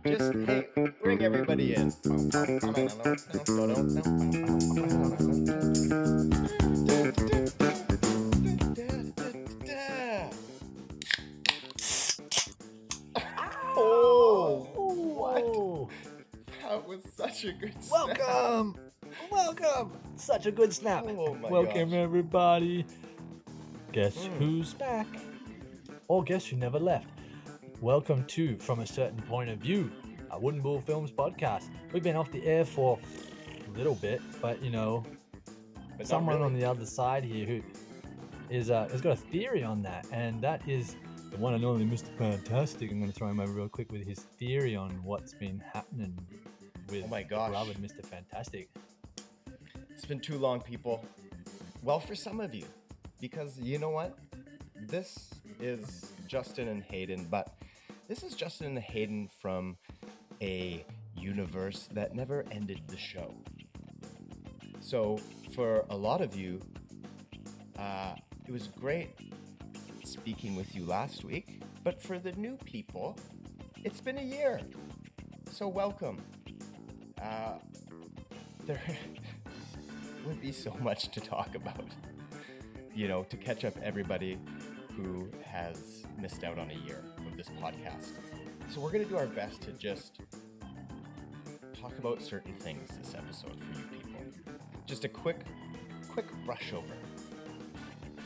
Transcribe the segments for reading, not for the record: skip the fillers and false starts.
Just, hey, bring everybody in. Oh, what? Oh, That was such a good snap. welcome. Such a good snap. Oh my Welcome gosh. everybody. Guess who's back? Or guess who never left? Welcome to From a Certain Point of View, a Wooden Bull Films podcast. We've been off the air for a little bit, but you know, But someone not on really. the other side here who is has got a theory on that, and that is the one and only Mr. Fantastic. I'm going to throw him over real quick with his theory on what's been happening with Oh my the gosh. beloved Mr. Fantastic. It's been too long, people. Well, for some of you, because you know what? This is Justin and Hayden, but this is Justin and Hayden from a universe that never ended the show. So, for a lot of you, it was great speaking with you last week, but for the new people, it's been a year. So, welcome. There would be so much to talk about, you know, to catch up everybody who has missed out on a year of this podcast. So we're going to do our best to just talk about certain things this episode for you people. Just a quick brush over.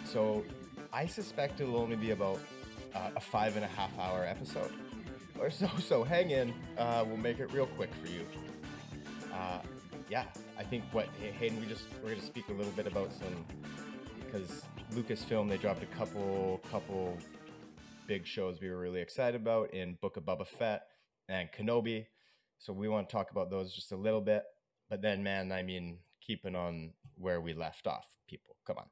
So I suspect it'll only be about a 5.5 hour episode or so. So hang in. We'll make it real quick for you. Yeah, I think Hayden, we're gonna speak a little bit about some, because Lucasfilm, they dropped a couple big shows we were really excited about in Book of Boba Fett and Kenobi. So we want to talk about those just a little bit. But then, man, I mean, keeping on where we left off, people, come on.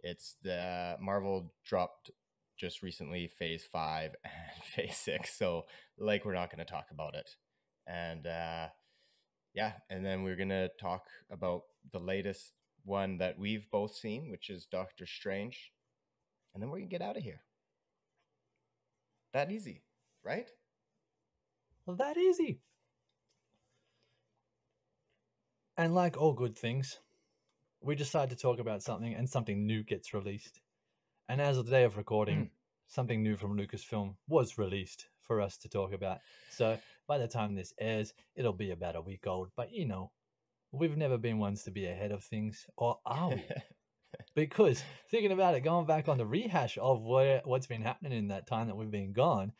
It's the Marvel dropped just recently Phase 5 and Phase 6. So like, we're not going to talk about it. And yeah, and then we're going to talk about the latest one that we've both seen, which is Doctor Strange. And then we're going to get out of here. That easy, right? Well, that easy. And like all good things, we decide to talk about something and something new gets released. And as of the day of recording, something new from Lucasfilm was released for us to talk about. So by the time this airs, it'll be about a week old. But you know, we've never been ones to be ahead of things, or are we? Because thinking about it, going back on the rehash of what's been happening in that time that we've been gone,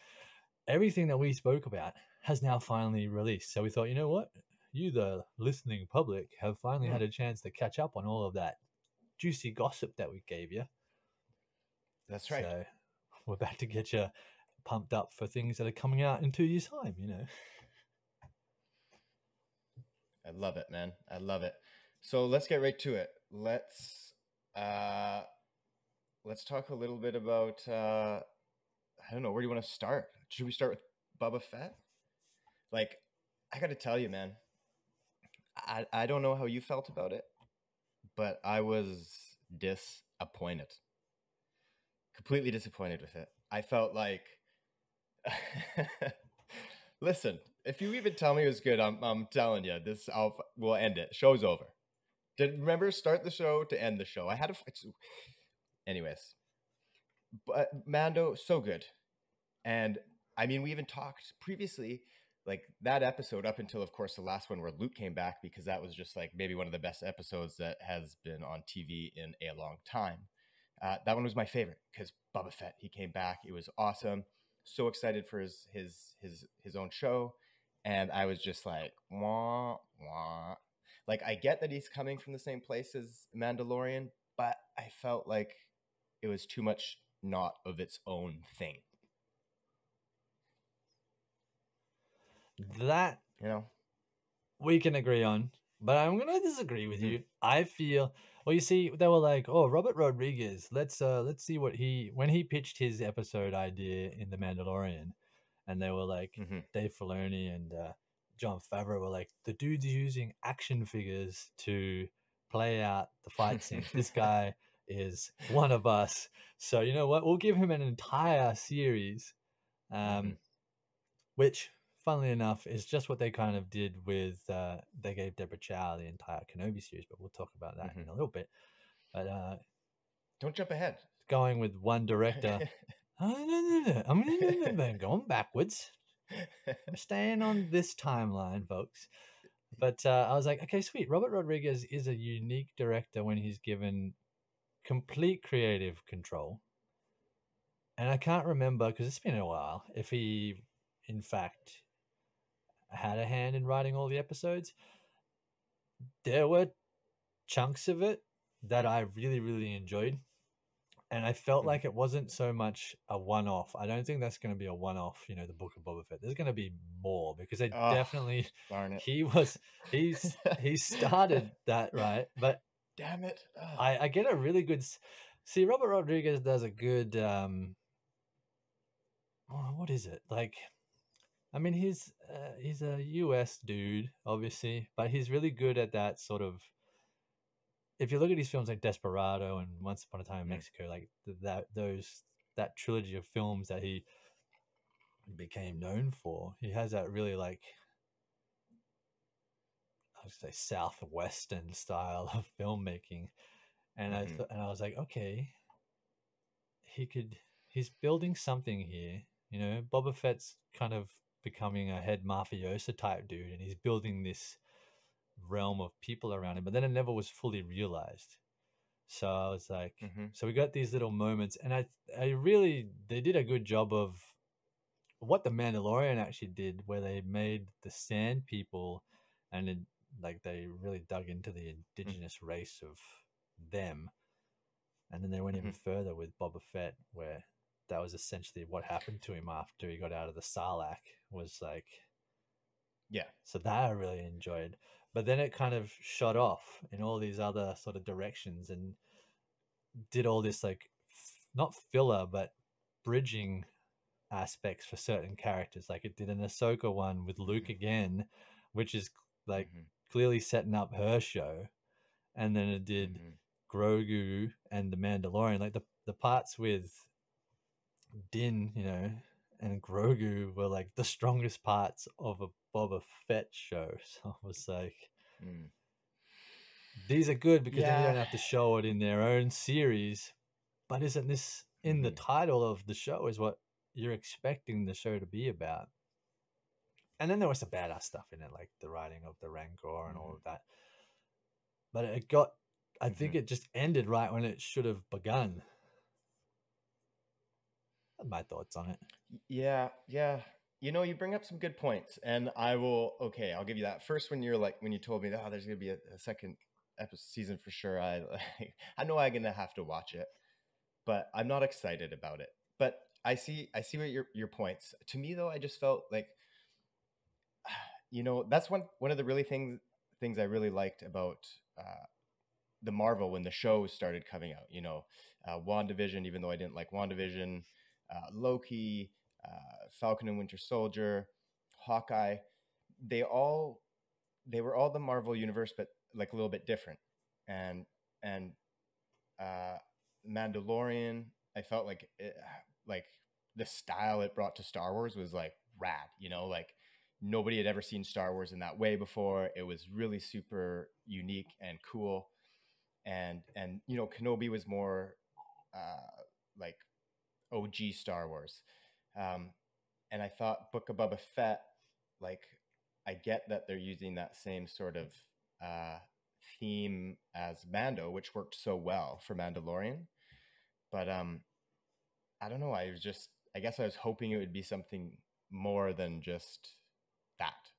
everything that we spoke about has now finally released. So we thought, you know what? You, the listening public, have finally had a chance to catch up on all of that juicy gossip that we gave you. That's right. So we're about to get you pumped up for things that are coming out in 2 years' time, you know. I love it, man. I love it. So let's get right to it. Let's talk a little bit about I don't know, where do you want to start? Should we start with Boba Fett? Like, I got to tell you, man, I don't know how you felt about it, but I was disappointed. Completely disappointed with it. I felt like listen, if you even tell me it was good, I'm telling you, we'll end it. Show's over. Remember, start the show to end the show. I had anyways, but Mando, so good. And I mean, we even talked previously, like that episode up until, of course, the last one where Luke came back, because that was just like maybe one of the best episodes that has been on TV in a long time. That one was my favorite because Boba Fett, he came back. It was awesome. So excited for his own show. And I was just like, wah, wah. Like, I get that he's coming from the same place as Mandalorian, but I felt like it was too much not of its own thing. That, you know, we can agree on, but I'm going to disagree with you. I feel, well, you see, they were like, oh, Robert Rodriguez, let's see what when he pitched his episode idea in The Mandalorian, and they were like, Dave Filoni and Jon Favreau were like, the dude's using action figures to play out the fight scenes. This guy is one of us. So you know what? We'll give him an entire series Which, funnily enough, is just what they kind of did with they gave Deborah Chow the entire Kenobi series, but we'll talk about that in a little bit. But don't jump ahead. Going with one director. I'm going backwards. I'm staying on this timeline, folks. But I was like, okay, sweet. Robert Rodriguez is a unique director when he's given complete creative control. And I can't remember, because it's been a while, if he, in fact, had a hand in writing all the episodes. There were chunks of it that I really, really enjoyed. And I felt like it wasn't so much a one-off. I don't think that's going to be a one-off, the Book of Boba Fett. There's going to be more, because they definitely, darn it. he started that, right? But damn it. I get a really good, see, Robert Rodriguez does a good, what is it? Like, I mean, he's a US dude, obviously, but he's really good at that sort of, if you look at his films like Desperado and Once Upon a Time in Mexico, like that trilogy of films that he became known for, he has that really, like, I would say southwestern style of filmmaking, and I was like, okay, he's building something here. Boba Fett's kind of becoming a head mafioso type dude, and he's building this realm of people around him, but then it never was fully realized. So I was like, so we got these little moments, and they did a good job of what the Mandalorian actually did, where they made the Sand People, and they really dug into the indigenous race of them, and then they went even further with Boba Fett, where that was essentially what happened to him after he got out of the Sarlacc. Was like, yeah. So that I really enjoyed. But then it kind of shot off in all these other sort of directions and did all this, like, not filler, but bridging aspects for certain characters. Like it did an Ahsoka one with Luke again, which is like clearly setting up her show. And then it did Grogu and the Mandalorian. Like the parts with Din, and Grogu were like the strongest parts of a Boba Fett show. So I was like, these are good because then you don't have to show it in their own series. But isn't this in the title of the show is what you're expecting the show to be about? And then there was some badass stuff in it, like the riding of the Rancor and all of that. But I think it just ended right when it should have begun. That's my thoughts on it. Yeah. You bring up some good points, and I'll give you that. First, when you told me that there's going to be a second season for sure, I know I'm going to have to watch it, but I'm not excited about it. But I see what your points. To me, though, I just felt like, that's one of the really things I really liked about the Marvel when the shows started coming out. WandaVision, even though I didn't like WandaVision, Loki, Falcon and Winter Soldier, Hawkeye, they were all the Marvel universe, but like a little bit different. And Mandalorian, I felt like the style it brought to Star Wars was like rad, like nobody had ever seen Star Wars in that way before. It was really super unique and cool. And Kenobi was more like OG Star Wars. And I thought Book of Boba Fett, like, I get that they're using that same sort of theme as Mando, which worked so well for Mandalorian. But I don't know. I guess I was hoping it would be something more than just that.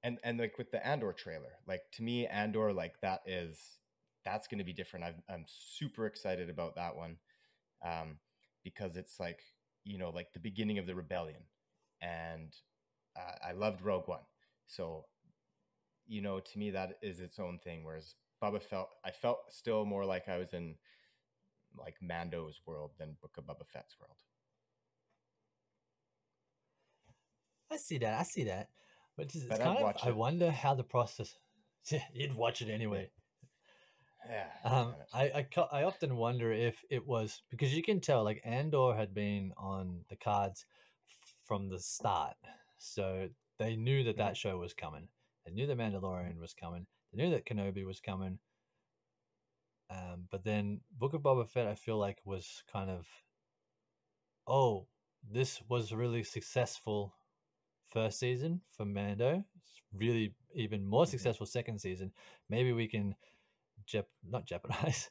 And like with the Andor trailer, like to me, Andor, like that's going to be different. I'm super excited about that one. Because it's like, like the beginning of the rebellion, and I loved Rogue One. So, to me, that is its own thing. Whereas I felt still more like I was in like Mando's world than Book of Boba Fett's world. I see that. But it's kind of, I wonder how the process, you'd watch it anyway. Yeah. I often wonder if it was because you can tell like Andor had been on the cards from the start. So they knew that that show was coming. They knew the Mandalorian was coming. They knew that Kenobi was coming. But then Book of Boba Fett, I feel like, was kind of, oh, this was really successful first season for Mando. It's really even more successful second season. Maybe we can not jeopardize.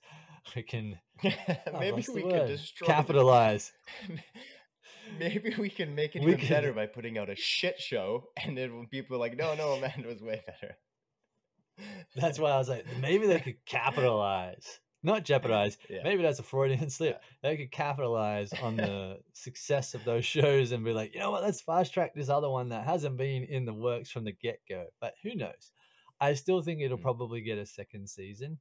We can maybe we can destroy capitalize. Maybe we can make it even better by putting out a shit show, and then people are like, no, Amanda was way better. That's why I was like, maybe they could capitalize, not jeopardize. Yeah. Maybe that's a Freudian slip. Yeah. They could capitalize on the success of those shows and be like, you know what, let's fast track this other one that hasn't been in the works from the get-go. But who knows? I still think it'll probably get a second season,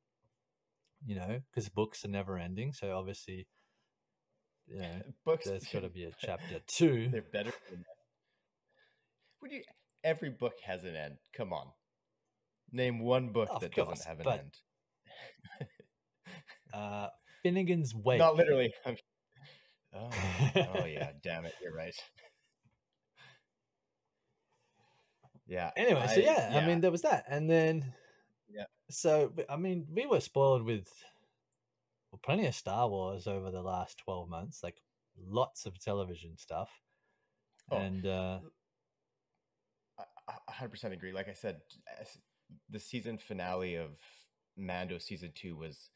you know, because books are never ending. So obviously, you know, there's got to be a chapter 2. They're better than that. Every book has an end. Come on. Name one book that doesn't have an end. Finnegan's Wake. Not literally. Oh yeah, damn it, you're right. Yeah. Anyway, so yeah, I mean, there was that. And then, so, I mean, we were spoiled with plenty of Star Wars over the last 12 months, like lots of television stuff. And I 100% agree. Like I said, the season finale of Mando season 2 was,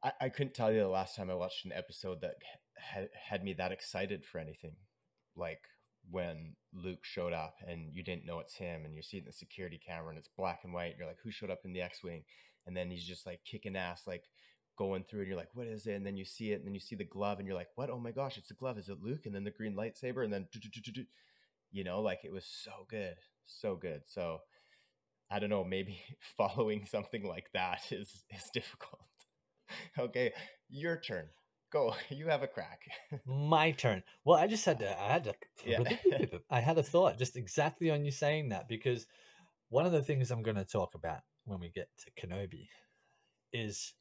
I couldn't tell you the last time I watched an episode that had me that excited for anything. Like when Luke showed up and you didn't know it's him, and you're seeing the security camera and it's black and white, and you're like, who showed up in the X-Wing? And then he's just like kicking ass, like going through, and you're like, what is it? And then you see it, and then you see the glove, and you're like, what? Oh my gosh, it's a glove. Is it Luke? And then the green lightsaber, and then you know, like, it was so good. So I don't know, maybe following something like that is difficult. Okay, your turn. Go. You have a crack. My turn. Well, I had a thought just exactly on you saying that, because one of the things I'm going to talk about when we get to Kenobi is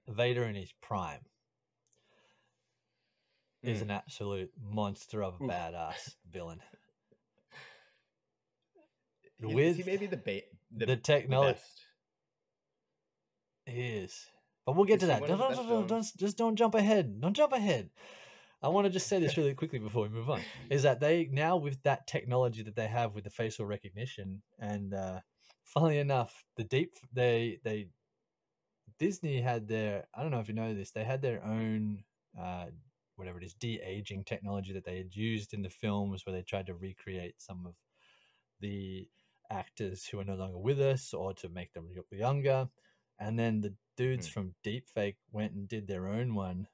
Vader in his prime is an absolute monster of a badass villain. Is he maybe the technology? He is. But we'll get to that. Don't jump ahead. Don't jump ahead. I want to just say this really quickly before we move on. Is that they now, with that technology that they have with the facial recognition, and funnily enough, Disney had their, I don't know if you know this, they had their own whatever it is, de-aging technology that they had used in the films, where they tried to recreate some of the actors who are no longer with us, or to make them look younger. And then the dudes from Deepfake went and did their own one,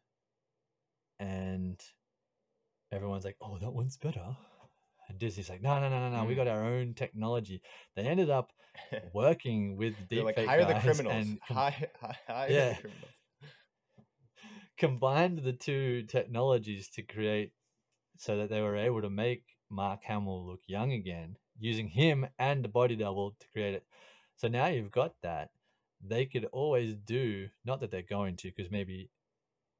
and everyone's like, oh, that one's better. And Disney's like, no, we got our own technology. They ended up working with Deepfake like, hire guys the criminals. And hire the criminals. Combined the two technologies to create, so that they were able to make Mark Hamill look young again, using him and the body double to create it. So now you've got that. They could always do, not that they're going to, because maybe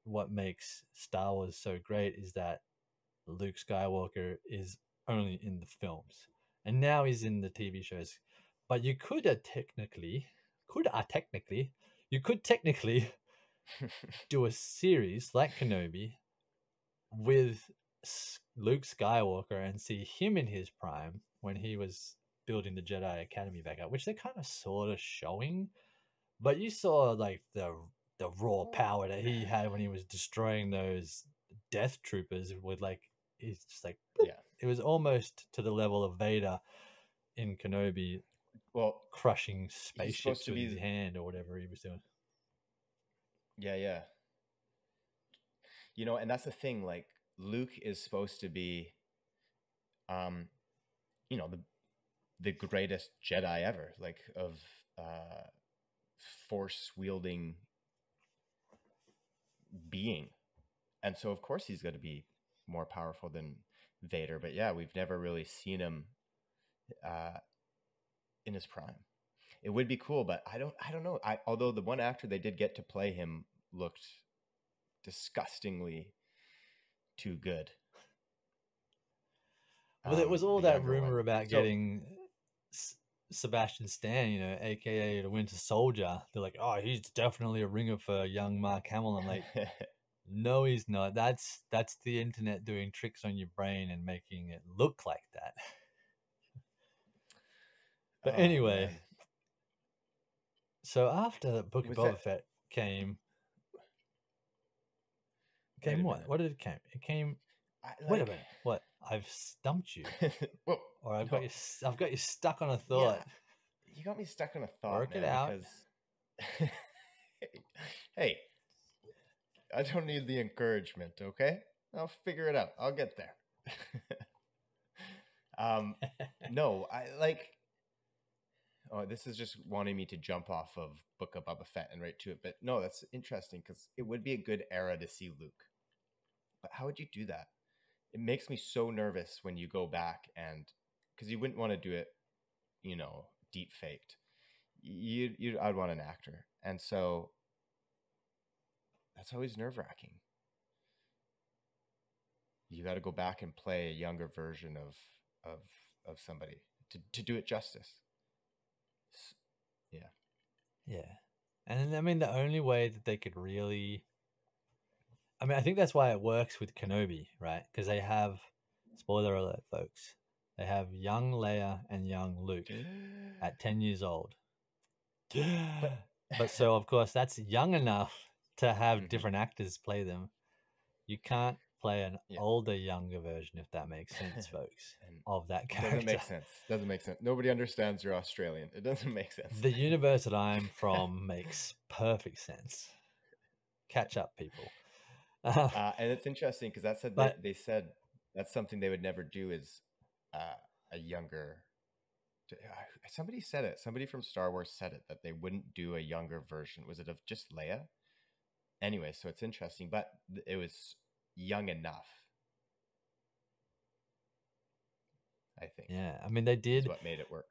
what makes Star Wars so great is that Luke Skywalker is only in the films, and now he's in the TV shows. But you could technically do a series like Kenobi with Luke Skywalker and see him in his prime when he was building the Jedi Academy back up, which they're kind of sort of showing. But you saw like the raw power that he had when he was destroying those Death Troopers with, like, he's just like, it was almost to the level of Vader in Kenobi, crushing spaceships with his hand or whatever he was doing. Yeah. You know, and that's the thing, like, Luke is supposed to be, you know, the greatest Jedi ever, like, of force wielding being, and so of course he's going to be more powerful than Vader. But yeah, we've never really seen him in his prime. It would be cool, but I don't know. Although the one actor they did get to play him looked disgustingly too good. Well, there was all the that younger rumor one. about So getting Sebastian Stan, aka the Winter Soldier. They're like, oh, he's definitely a ringer for young Mark Hamill. I'm like, no, he's not. That's the internet doing tricks on your brain and making it look like that. But oh anyway, man, so after the Book of was Boba that? Fett came Wait a what? minute. What did it came? It came. I Wait a like. minute. What? I've stumped you, Well, or I've no, got you. I've got you stuck on a yeah, thought. you got me stuck on a thought, Work it man. out. Because hey, I don't need the encouragement. Okay, I'll figure it out. I'll get there. No, I like. Oh, this is just wanting me to jump off of Book of Boba Fett and right to it. But no, that's interesting because it would be a good era to see Luke. But how would you do that? It makes me so nervous when you go back and because you wouldn't want to do it, deep faked. I'd want an actor, and so that's always nerve wracking. You got to go back and play a younger version of of somebody to do it justice. Yeah. Yeah. And I mean, the only way that they could really. I mean, I think that's why it works with Kenobi, right? Because they have, spoiler alert, folks, they have young Leia and young Luke at 10 years old. But But so, of course, that's young enough to have Mhm. different actors play them. You can't play an Yeah. older, younger version, if that makes sense, folks, And of that it character. doesn't make sense. Doesn't make sense. Nobody understands you're Australian. It doesn't make sense. The universe that I'm from makes perfect sense. Catch up, people. And it's interesting because that said But they said that's something they would never do is a younger. Somebody said it. Somebody from Star Wars said it that they wouldn't do a younger version. Was it of just Leia? Anyway, so it's interesting, but it was young enough. I think yeah, I mean, they is did. what made it work.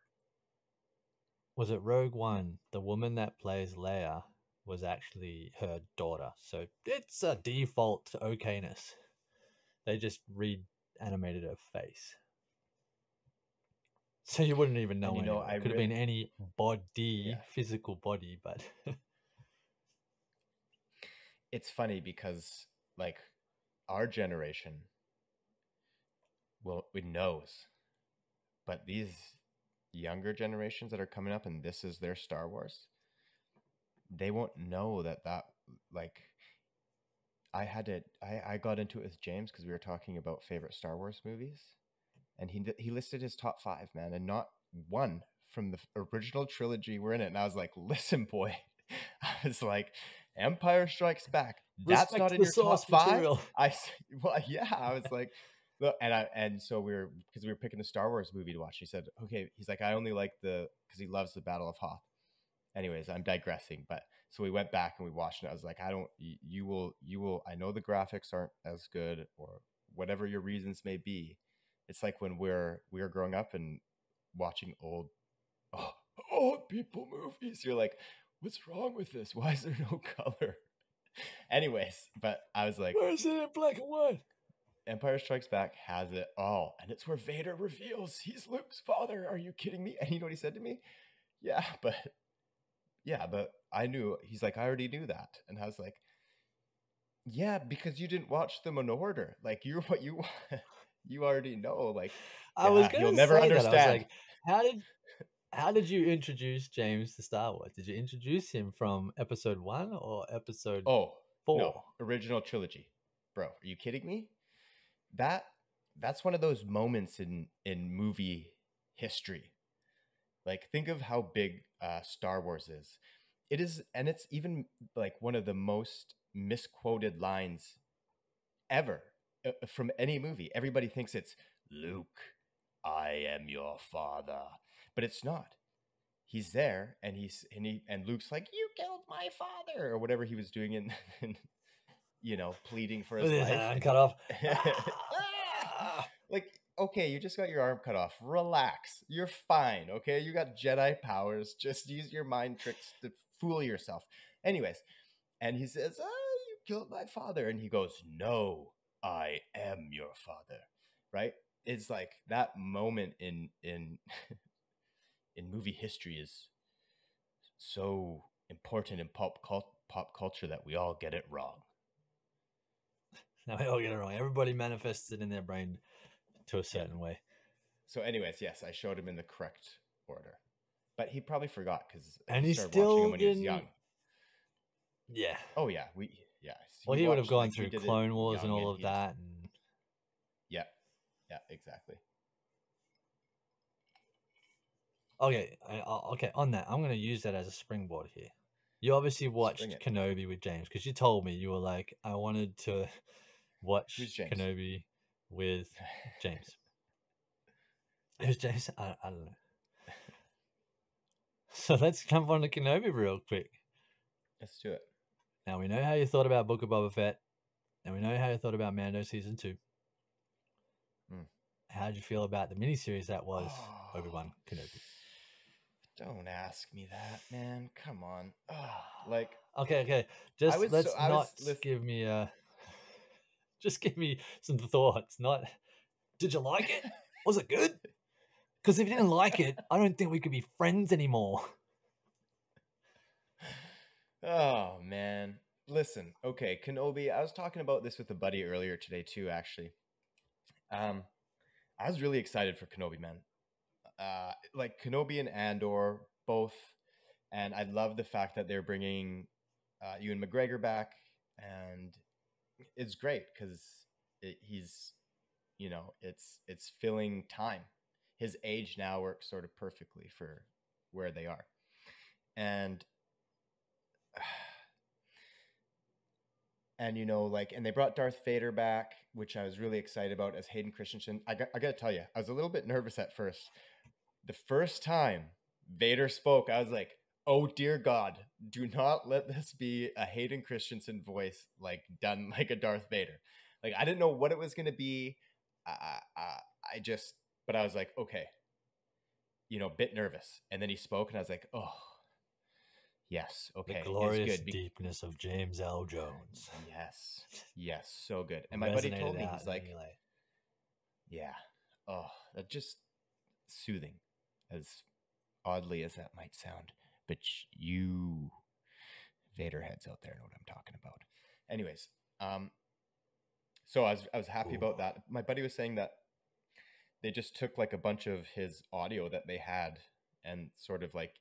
Was it Rogue One? The woman that plays Leia was actually her daughter. So it's a default okayness. They just reanimated her face. So you wouldn't even know And anyway. I It could have read, been any body, yeah, physical body, but it's funny because like our generation, well, it knows, but these younger generations that are coming up and this is their Star Wars, they won't know that like I got into it with James because we were talking about favorite Star Wars movies, and he listed his top 5, man, and not one from the original trilogy were in it. And I was like, listen, boy, I was like, Empire Strikes Back, that's respect not to in the your source top 5. material. Well, yeah, I was like, look, and so because we were picking a Star Wars movie to watch. He said, okay, he's like, I only like because he loves the Battle of Hoth. Anyways, I'm digressing, but so we went back and we watched it. I was like, I don't, you will, I know the graphics aren't as good or whatever your reasons may be. It's like when we were growing up and watching old people movies. You're like, what's wrong with this? Why is there no color? Anyways, but I was like, Where is it in black and white? Empire Strikes Back has it all. And it's where Vader reveals he's Luke's father. Are you kidding me? And you know what he said to me? Yeah, but I knew. He's like, I already knew that. And I was like, yeah, because you didn't watch them in order. Like you already know. Like, I was yeah, gonna you'll never say that. I was understand. like, how did you introduce James to Star Wars? Did you introduce him from episode 1 or episode Oh, no, 4? original trilogy. Bro, are you kidding me? That that's one of those moments in movie history. Like, think of how big Star Wars is. It is, and it's even like one of the most misquoted lines ever from any movie. Everybody thinks it's Luke, I am your father, but it's not. He's there, and and Luke's like, you killed my father, or whatever he was doing in pleading for With his his life, hand and cut off. Ah! Like, okay, you just got your arm cut off. Relax, you're fine. Okay, you got Jedi powers. Just use your mind tricks to fool yourself. Anyways, and he says, "Oh, you killed my father," and he goes, "No, I am your father." Right? it's like that moment in in movie history is so important in pop culture that we all get it wrong. Now we all get it wrong. Everybody manifests it in their brain to a certain way. So, anyways, yes, I showed him in the correct order, but he probably forgot because And he he's started watching still him when he was young. Yeah. Oh yeah, Well, he would have watched, gone like, he through did it Clone Wars and young, all and of he was, that. And yeah, exactly. okay, okay. On that, I'm going to use that as a springboard here. You obviously watched Spring it. Kenobi with James because you told me you were like, I wanted to watch Who's James? Kenobi with James. Who's James? I don't know. So let's jump on to Kenobi real quick. Let's do it. Now we know how you thought about Book of Boba Fett, and we know how you thought about Mando Season 2. How did you feel about the miniseries that was Obi-Wan Kenobi? Don't ask me that, man. Come on. Like, okay. Just give me just give me some thoughts. Not, did you like it? Was it good? Because if you didn't like it, I don't think we could be friends anymore. Oh man. Listen, okay, Kenobi. I was talking about this with a buddy earlier today too, actually. I was really excited for Kenobi, man. Like Kenobi and Andor both, and I love the fact that they're bringing Ewan McGregor back, and it's great because he's, you know, it's filling time. His age now works sort of perfectly for where they are, and you know, like, and they brought Darth Vader back, which I was really excited about as Hayden Christensen. I got to tell you, I was a little bit nervous at first. The first time Vader spoke, I was like, oh dear God, do not let this be a Hayden Christensen voice, like done like a Darth Vader. Like, I didn't know what it was going to be. But I was like, okay, you know, a bit nervous. And then he spoke and I was like, oh, yes, okay. The glorious good. deepness of James L. Jones. Yes, so good. And my buddy told me, he's like, yeah, oh, that's just soothing, as oddly as that might sound. But you Vader heads out there know what I'm talking about. Anyways, so I was happy about that. My buddy was saying that they just took like a bunch of his audio that they had and sort of like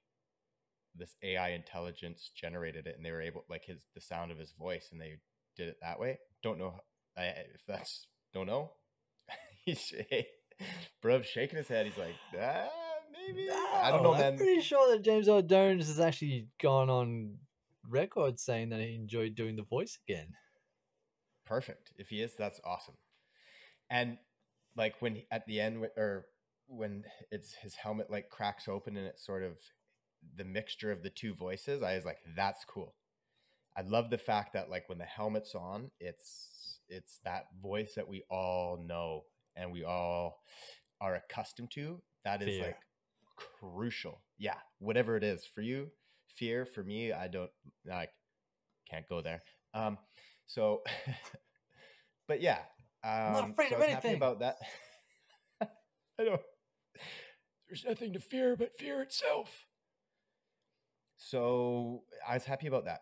this AI intelligence generated it, and they were able, like, the sound of his voice, and they did it that way. Don't know if that's, don't know. He's bruv shaking his head. He's like, maybe. I don't know, man. I'm pretty sure that James L. Jones has actually gone on record saying that he enjoyed doing the voice again. Perfect. If he is, that's awesome. And like when at the end, or when it's his helmet like cracks open and it's sort of the mixture of the two voices, I was like, that's cool. I love the fact that like when the helmet's on, it's that voice that we all know and we all are accustomed to. That is like crucial. Yeah, whatever it is for you, fear. For me, I can't go there. So, but yeah, I'm not afraid so of I was happy anything about that. I don't. There's nothing to fear but fear itself. So I was happy about that.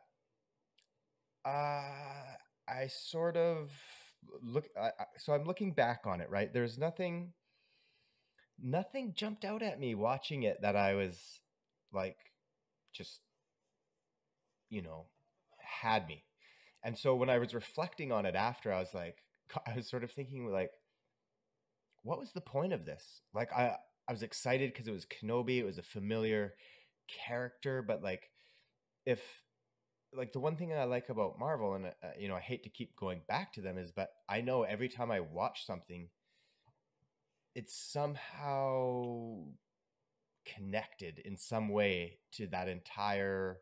I sort of so I'm looking back on it, right? There's nothing jumped out at me watching it that I was like, just, you know, had me. And so when I was reflecting on it after, I was sort of thinking like, what was the point of this? Like, I was excited because it was Kenobi. It was a familiar character, but like, if like, the one thing I like about Marvel, and you know, I hate to keep going back to them, is, but I know every time I watch something, it's somehow connected in some way to that entire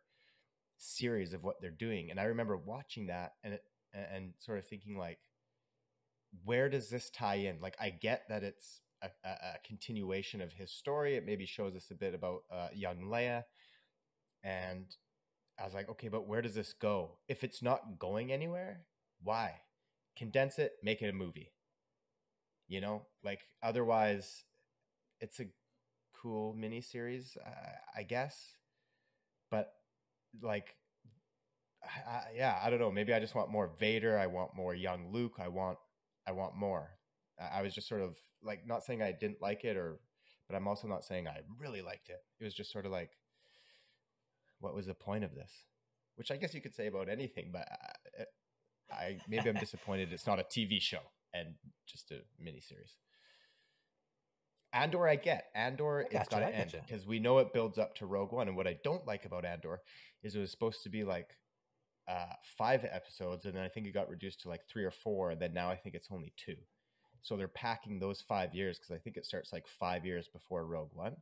series of what they're doing. And I remember watching that and sort of thinking like, where does this tie in? Like, I get that it's a continuation of his story. It maybe shows us a bit about young Leia, and I was like, okay, but where does this go? If it's not going anywhere, why? Condense it, make it a movie. you know, like otherwise it's a cool miniseries, I guess. But like, yeah, I don't know. Maybe I just want more Vader. I want more young Luke. I want more. I was just sort of like not saying I didn't like it, or, but I'm also not saying I really liked it. It was just sort of like, what was the point of this? Which I guess you could say about anything, but I maybe I'm disappointed it's not a TV show and just a miniseries. Andor, I get. Andor, it's got to end because we know it builds up to Rogue One. And what I don't like about Andor is it was supposed to be like 5 episodes, and then I think it got reduced to like 3 or 4, and then now I think it's only 2. So they're packing those 5 years because I think it starts like 5 years before Rogue One.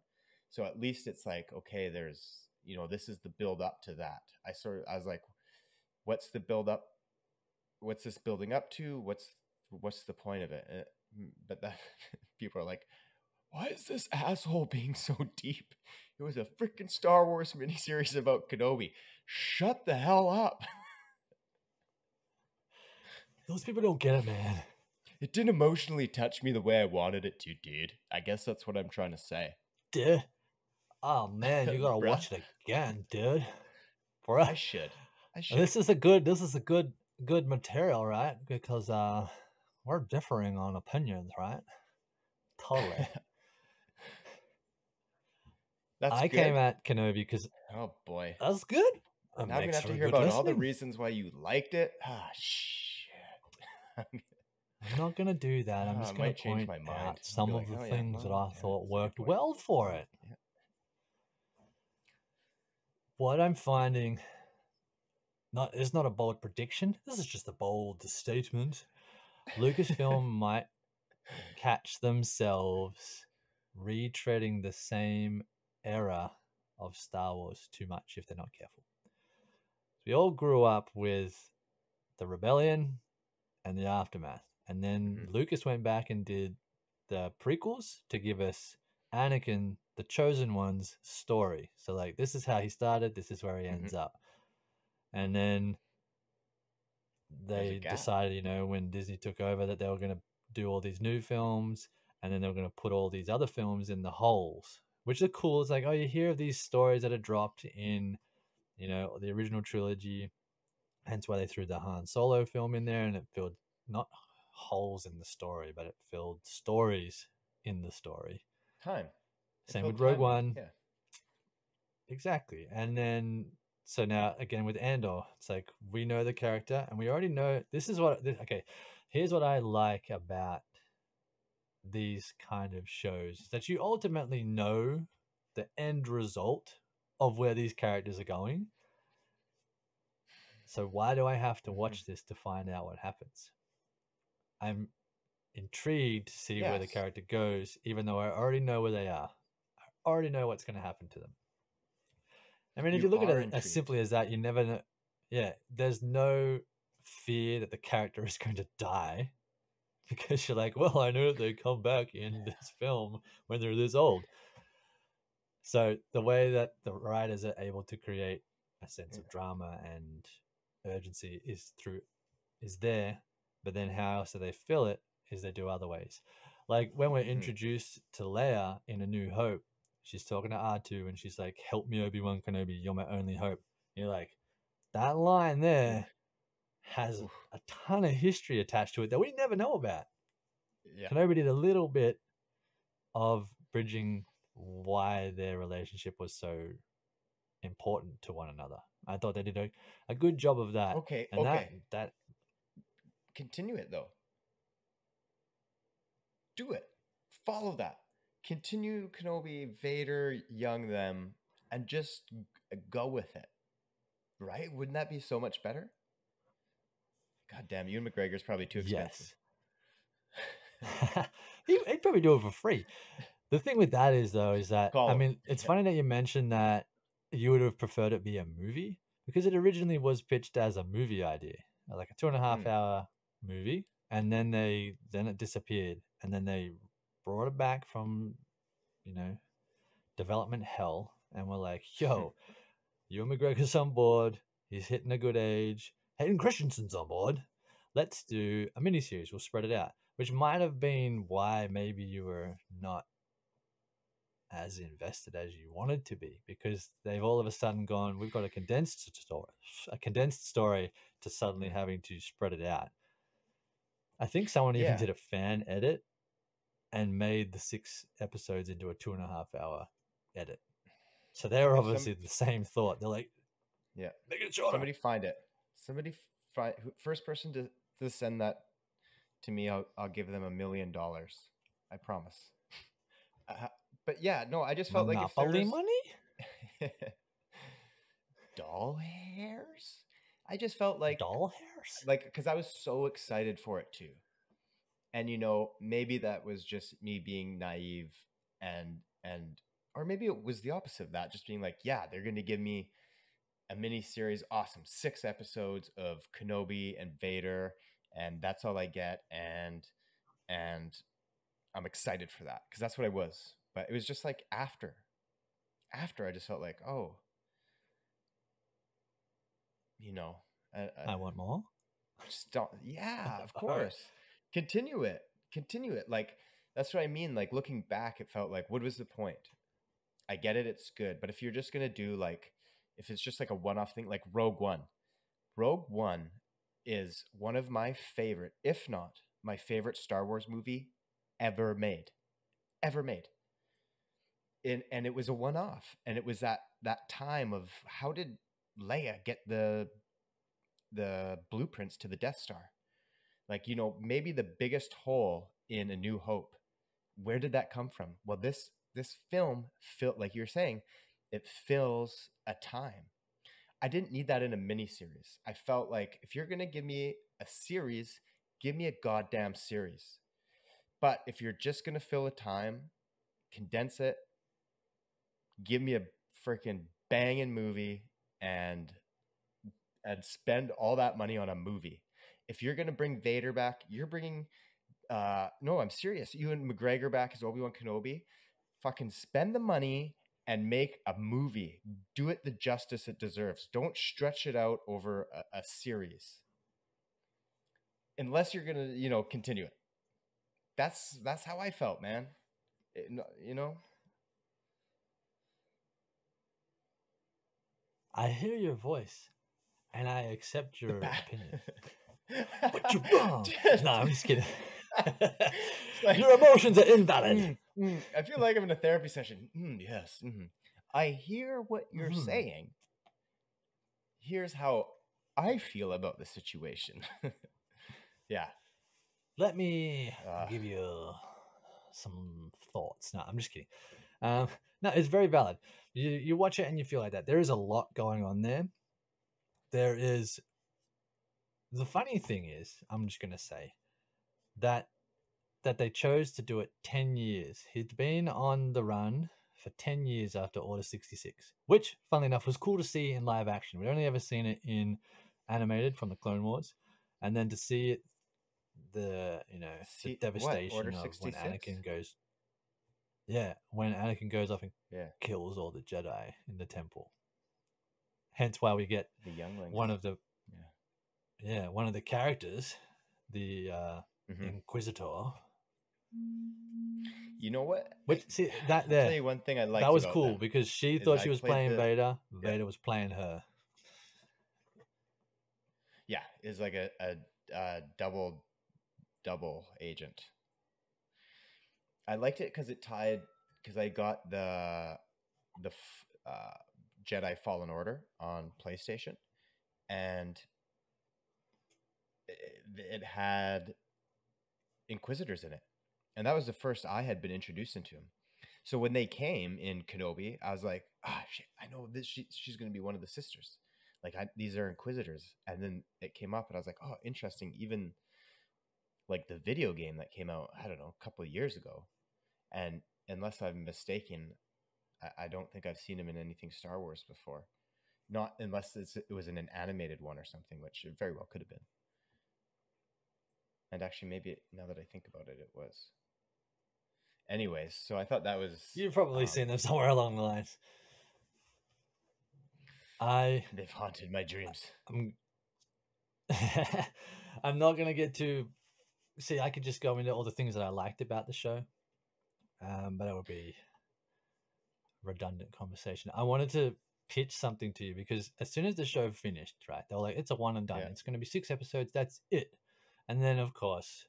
So at least it's like, okay, there's, you know, this is the build up to that. I was like, what's the build up? What's this building up to? What's the point of it? But that people are like, why is this asshole being so deep? It was a freaking Star Wars miniseries about Kenobi. Shut the hell up. Those people don't get it, man. It didn't emotionally touch me the way I wanted it to, dude. I guess that's what I'm trying to say. Dude. Oh man, you gotta watch it again, dude. I should. This is a good material, right? Because we're differing on opinions, right? Totally. I came at Kenobi because oh boy, that's good. Now I'm gonna have to hear about all the reasons why you liked it. Ah, shit. I'm not gonna do that. I'm just gonna point out some of the things that I thought worked well for it. Yeah. What I'm finding, it's not a bold prediction. This is just a bold statement. Lucasfilm might catch themselves retreading the same era of Star Wars too much if they're not careful. We all grew up with the Rebellion and the Aftermath. And then Lucas went back and did the prequels to give us Anakin, the Chosen One's story. So like, this is how he started. This is where he ends up. And then they decided, you know, when Disney took over that they were going to do all these new films. And then they were going to put all these other films in the holes, which are cool. It's like, oh, you hear of these stories that are dropped in, you know, the original trilogy. Hence why they threw the Han Solo film in there, and it filled not holes in the story, but it filled stories in the story. Same with Rogue One. Yeah. Exactly. And then, so now again with Andor, it's like we know the character and we already know this is what, okay, here's what I like about these kind of shows is that you ultimately know the end result of where these characters are going. So why do I have to watch this to find out what happens? I'm intrigued to see where the character goes, even though I already know where they are. I already know what's going to happen to them. I mean, if you look at it as simply as that, you never know. Yeah, there's no fear that the character is going to die because you're like, well, I know they come back in this film when they're this old. So the way that the writers are able to create a sense of drama and urgency is there, but then how else do they fill it is they do other ways. Like when we're introduced to Leia in A New Hope, she's talking to R2 and she's like, help me, Obi-Wan Kenobi, you're my only hope. And you're like, that line there has a ton of history attached to it that we never know about. Kenobi did a little bit of bridging why their relationship was so important to one another. I thought they did a good job of that. That continue it though. Do it. Follow that. Continue Kenobi, Vader, young them, and just go with it. Right? Wouldn't that be so much better? God damn, Ewan McGregor's probably too expensive. Yes. He'd probably do it for free. The thing with that is that, I mean, it's funny that you mentioned that you would have preferred it be a movie because it originally was pitched as a movie idea, like a 2.5 hour movie. And then it disappeared. And then they brought it back from, you know, development hell. And we're like, yo, Ewan McGregor's on board. He's hitting a good age. Hayden Christensen's on board. Let's do a miniseries. We'll spread it out. which might have been why maybe you were not as invested as you wanted to be, because they've all of a sudden gone, we've got a condensed story to suddenly having to spread it out. I think someone even Yeah. did a fan edit and made the 6 episodes into a 2.5 hour edit. So they're obviously the same thought. They're like, yeah, make it shorter. Somebody find it. Somebody find first person to send that to me. I'll give them $1 million. I promise. But yeah, no, I just felt like if there Monopoly was money, doll hairs, I just felt like doll hairs, because I was so excited for it too. And maybe that was just me being naive and or maybe it was the opposite of that, just being like, yeah, they're going to give me a mini series, awesome, 6 episodes of Kenobi and Vader, and that's all I get, and I'm excited for that because that's what I was. But it was just like after I just felt like, oh, I want more. Just don't. Yeah, of course. Continue it. Like, that's what I mean. Like, looking back, it felt like, what was the point? I get it. It's good. But if you're just going to do if it's just like a one-off thing, like Rogue One is one of my favorite, if not my favorite Star Wars movie ever made. And it was a one-off. And it was that time of how did Leia get the blueprints to the Death Star? Like, maybe the biggest hole in A New Hope, where did that come from? Well, this film like you're saying, it fills a time. I didn't need that in a miniseries. I felt like if you're going to give me a series, give me a goddamn series. But if you're just going to fill a time, condense it, give me a freaking banging movie and spend all that money on a movie. If you're going to bring Vader back, you're bringing no, I'm serious. Ewan McGregor back as Obi-Wan Kenobi. Fucking spend the money and make a movie. Do it the justice it deserves. Don't stretch it out over a series. Unless you're going to, continue it. That's how I felt, man. I hear your voice and I accept your opinion. But you're wrong. No, I'm just kidding. Like, your emotions are invalid. I feel like I'm in a therapy session. Yes. I hear what you're saying. Here's how I feel about the situation. Yeah. Let me give you some thoughts. No, I'm just kidding. No, it's very valid. You watch it and you feel like that. There is a lot going on there. There is. The funny thing is, I'm just going to say that they chose to do it 10 years. He'd been on the run for 10 years after Order 66, which, funnily enough, was cool to see in live action. We'd only ever seen it in animated from the Clone Wars. And then to see it, the devastation of when Anakin goes... Yeah, when Anakin goes off and kills all the Jedi in the temple. Hence why we get the younglings. One of the characters, the Inquisitor. You know what? Which, see, that there. I'll tell you one thing I liked. That was about cool them because she thought she was playing Vader. Vader was playing her. Yeah, is like a double agent. I liked it because I got the Jedi Fallen Order on PlayStation, and it had Inquisitors in it, and that was the first I had been introduced into them. So when they came in Kenobi, I was like, shit, I know this. She's going to be one of the sisters. Like, these are Inquisitors. And then it came up, and I was like, oh, interesting. Even like the video game that came out, I don't know, a couple of years ago. And unless I'm mistaken, I don't think I've seen him in anything Star Wars before. Not unless it was in an animated one or something, which it very well could have been. And actually, maybe now that I think about it, it was. Anyways, so I thought that was... You've probably seen them somewhere along the lines. They've haunted my dreams. I'm not going to get too see, I could just go into all the things that I liked about the show, but it would be redundant conversation. I wanted to pitch something to you because as soon as the show finished, right, they were like, it's a one and done. Yeah. It's going to be 6 episodes. That's it. And then, of course,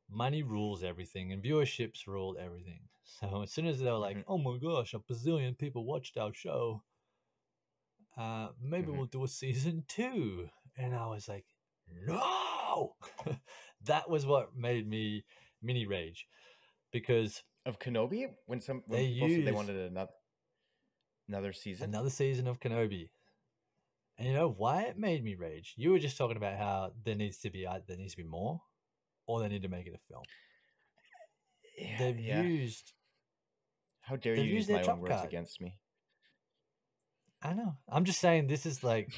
money rules everything and viewerships ruled everything. So as soon as they were like, oh my gosh, a bazillion people watched our show, maybe we'll do a season 2. And I was like, no. That was what made me mini rage because Of Kenobi, when they people said they used wanted another season. another season of Kenobi. And you know why it made me rage? You were just talking about how there needs to be more, or they need to make it a film. Yeah, They've yeah. used How dare they've you use used their my own trump words card. against me? I know. I'm just saying this is like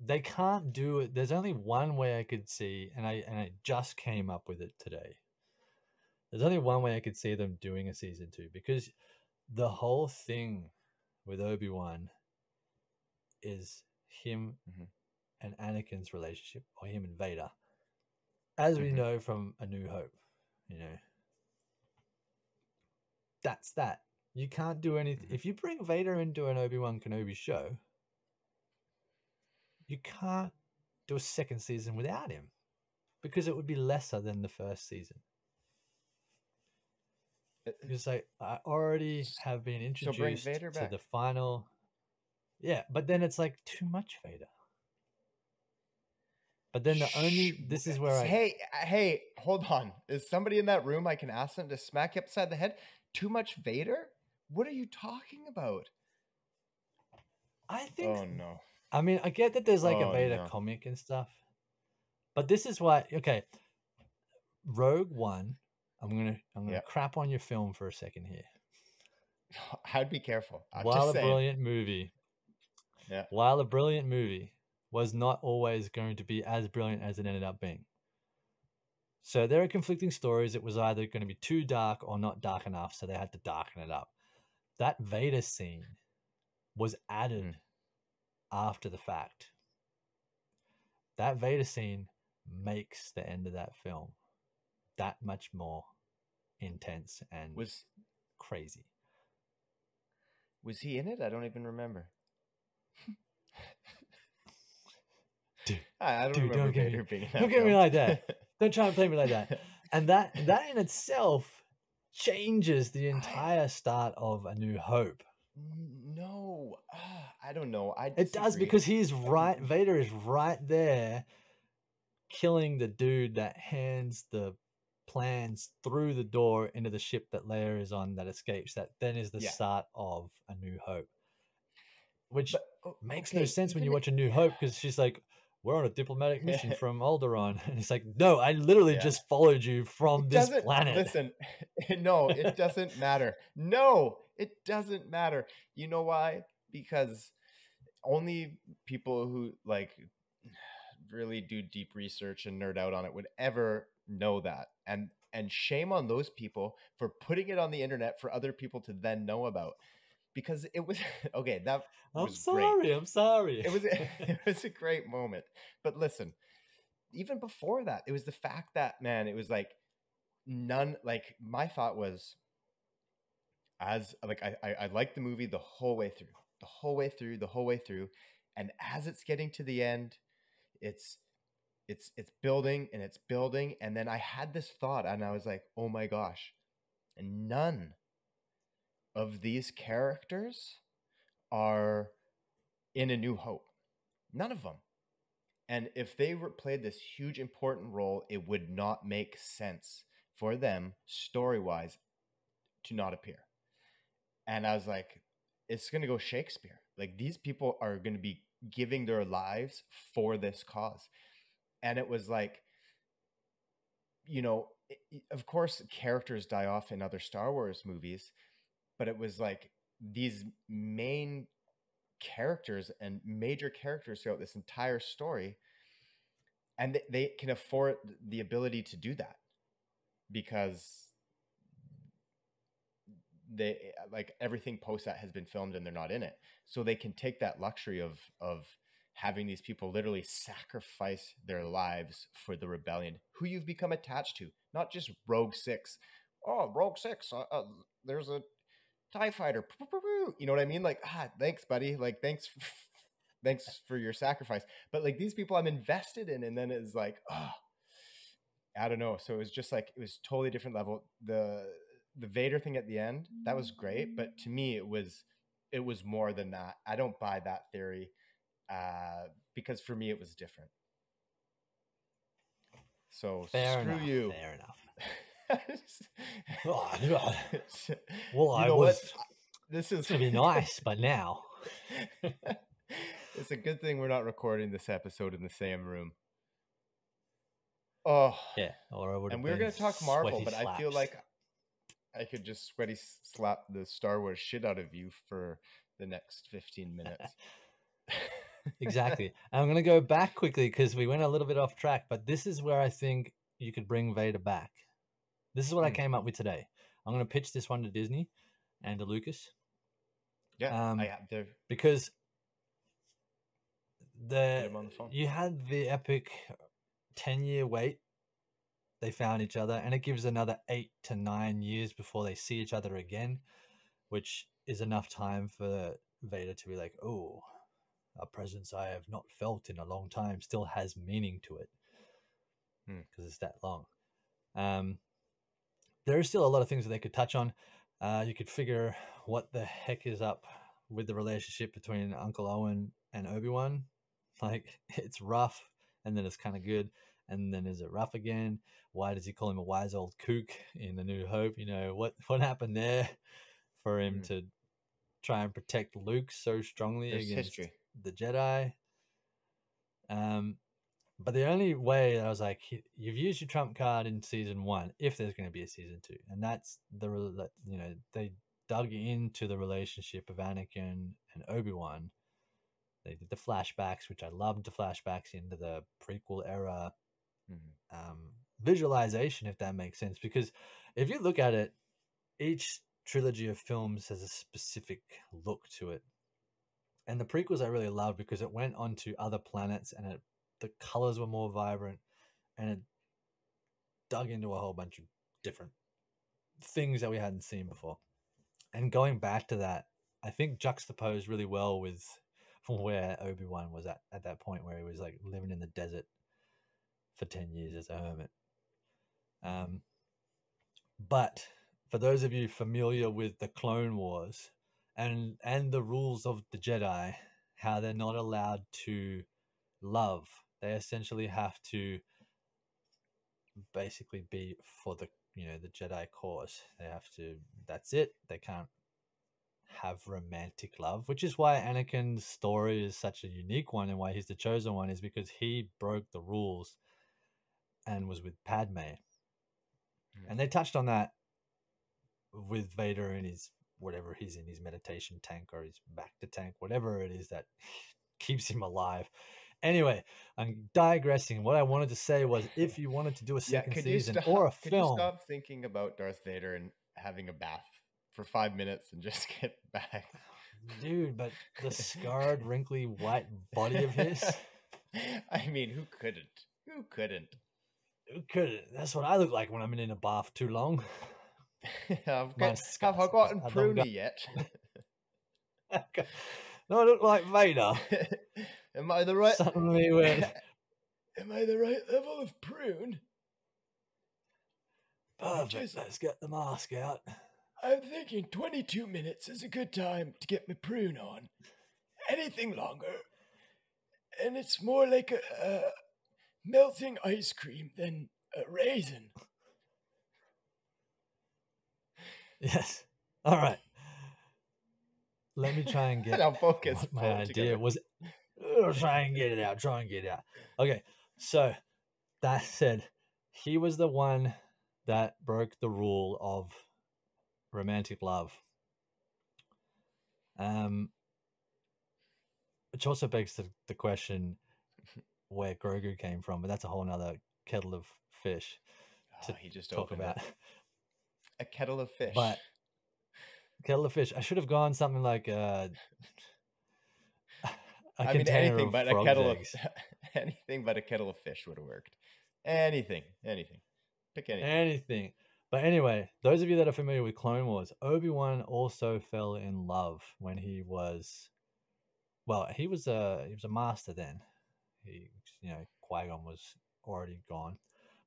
they can't do it. There's only one way I could see, and I just came up with it today. There's only one way I could see them doing a season 2 because the whole thing with Obi-Wan is him and Anakin's relationship, or him and Vader, as we know from A New Hope. You know, that's that. You can't do anything. If you bring Vader into an Obi-Wan Kenobi show, you can't do a second season without him because it would be lesser than the first season. Because I already have been introduced to the final. Yeah, but then it's like too much Vader. But then this is where Hey, hold on. Is somebody in that room I can ask them to smack you upside the head? Too much Vader? What are you talking about? I think. Oh no. I mean, I get that there's like a Vader comic and stuff, but this is why. Okay, Rogue One. I'm gonna crap on your film for a second here. I'd be careful. While a brilliant movie was not always going to be as brilliant as it ended up being. So there are conflicting stories. It was either going to be too dark or not dark enough, so they had to darken it up. That Vader scene was added after the fact. That Vader scene makes the end of that film that much more intense and crazy. Was he in it? I don't even remember. I don't remember Vader being in that Don't get me like that. Don't try and play me like that. And that in itself changes the entire start of A New Hope. No, I don't know. It does because he's right. Vader is right there, killing the dude that hands the plans through the door into the ship that Leia is on that escapes. That then is the start of A New Hope, which makes no sense when you watch A New Hope because she's like, we're on a diplomatic mission from Alderaan. And it's like, no, I literally just followed you from this planet. Listen, no, it doesn't matter. No, it doesn't matter. You know why? Because only people who like really do deep research and nerd out on it would ever know that. And shame on those people for putting it on the internet for other people to then know about. Because it was okay. That was great. I'm sorry. It was a great moment. But listen, even before that, it was the fact that, man, it was like my thought was, as like I liked the movie the whole way through, and as it's getting to the end, it's building and it's building, and then I had this thought, and I was like, oh my gosh, none of these characters are in A New Hope. None of them. And if they played this huge important role, it would not make sense for them story-wise to not appear. And I was like, it's going to go Shakespeare. Like, these people are going to be giving their lives for this cause. And it was like, you know, of course, characters die off in other Star Wars movies, but it was like these main characters and major characters throughout this entire story, and they can afford the ability to do that because they like everything post that has been filmed and they're not in it, so they can take that luxury of having these people literally sacrifice their lives for the rebellion, who you've become attached to, not just Rogue Six. Oh, Rogue Six, there's a TIE fighter. You know what I mean? Like, thanks, buddy. Like, thanks for your sacrifice. But like these people I'm invested in, and then it's like, I don't know. So it was just like, it was totally different level. The Vader thing at the end, that was great, but to me it was more than that. I don't buy that theory, because for me it was different. So Fair screw enough, you. Fair enough. Well, I was. This is gonna be nice, but now it's a good thing we're not recording this episode in the same room. Oh yeah, or I would. And we're gonna talk Marvel, but I feel like I could just sweaty slap the Star Wars shit out of you for the next 15 minutes. Exactly. I'm going to go back quickly because we went a little bit off track, but this is where I think you could bring Vader back. This is what I came up with today. I'm going to pitch this one to Disney and to Lucas. Yeah, because you had the epic 10-year wait. They found each other, and it gives another 8 to 9 years before they see each other again, which is enough time for Vader to be like, oh, a presence I have not felt in a long time still has meaning to it because it's that long. There is still a lot of things that they could touch on. You could figure what the heck is up with the relationship between Uncle Owen and Obi-Wan. Like, it's rough, and then it's kind of good, and then is it rough again? Why does he call him a wise old kook in A New Hope? You know, what happened there for him to try and protect Luke so strongly against the Jedi? But the only way that I was like, you've used your trump card in season 1, if there's going to be a season 2, and that's they dug into the relationship of Anakin and Obi-Wan. They did the flashbacks, which I loved, the flashbacks into the prequel era visualization, if that makes sense. Because if you look at it, each trilogy of films has a specific look to it. And the prequels I really loved because it went onto other planets, and the colors were more vibrant, and it dug into a whole bunch of different things that we hadn't seen before. And going back to that, I think juxtaposed really well with where Obi-Wan was at that point, where he was like living in the desert for 10 years as a hermit. But for those of you familiar with the Clone Wars and the rules of the Jedi, how they're not allowed to love, they essentially have to basically be for the Jedi cause. They have to, that's it. They can't have romantic love, which is why Anakin's story is such a unique one, and why he's the chosen one, is because he broke the rules and was with Padme. And they touched on that with Vader in his whatever, he's in his meditation tank or his Bacta tank, whatever it is that keeps him alive. Anyway, I'm digressing. What I wanted to say was, if you wanted to do a second season or a film, could you stop thinking about Darth Vader and having a bath for 5 minutes and just get back? Dude, but the scarred, wrinkly, white body of his. I mean, who couldn't? Who couldn't? That's what I look like when I'm in a bath too long. Have I gotten pruny yet? No, I look like Vader. Am I the right? Suddenly when... Am I the right level of prune? Perfect. Let's get the mask out. I'm thinking 22 minutes is a good time to get my prune on. Anything longer, and it's more like a melting ice cream than a raisin. Yes. All right. Let me try and get focus. My idea was. Try and get it out. Okay. So that said, he was the one that broke the rule of romantic love. Which also begs the question where Grogu came from, but that's a whole nother kettle of fish to he just talk about. A kettle of fish. But kettle of fish. I should have gone something like a I mean, container anything of but a frog's kettle of eggs. anything but a kettle of fish would have worked. Anything, anything. Pick anything. Anything. But anyway, those of you that are familiar with Clone Wars, Obi-Wan also fell in love when he was, well, he was a master then. He, Qui-Gon was already gone,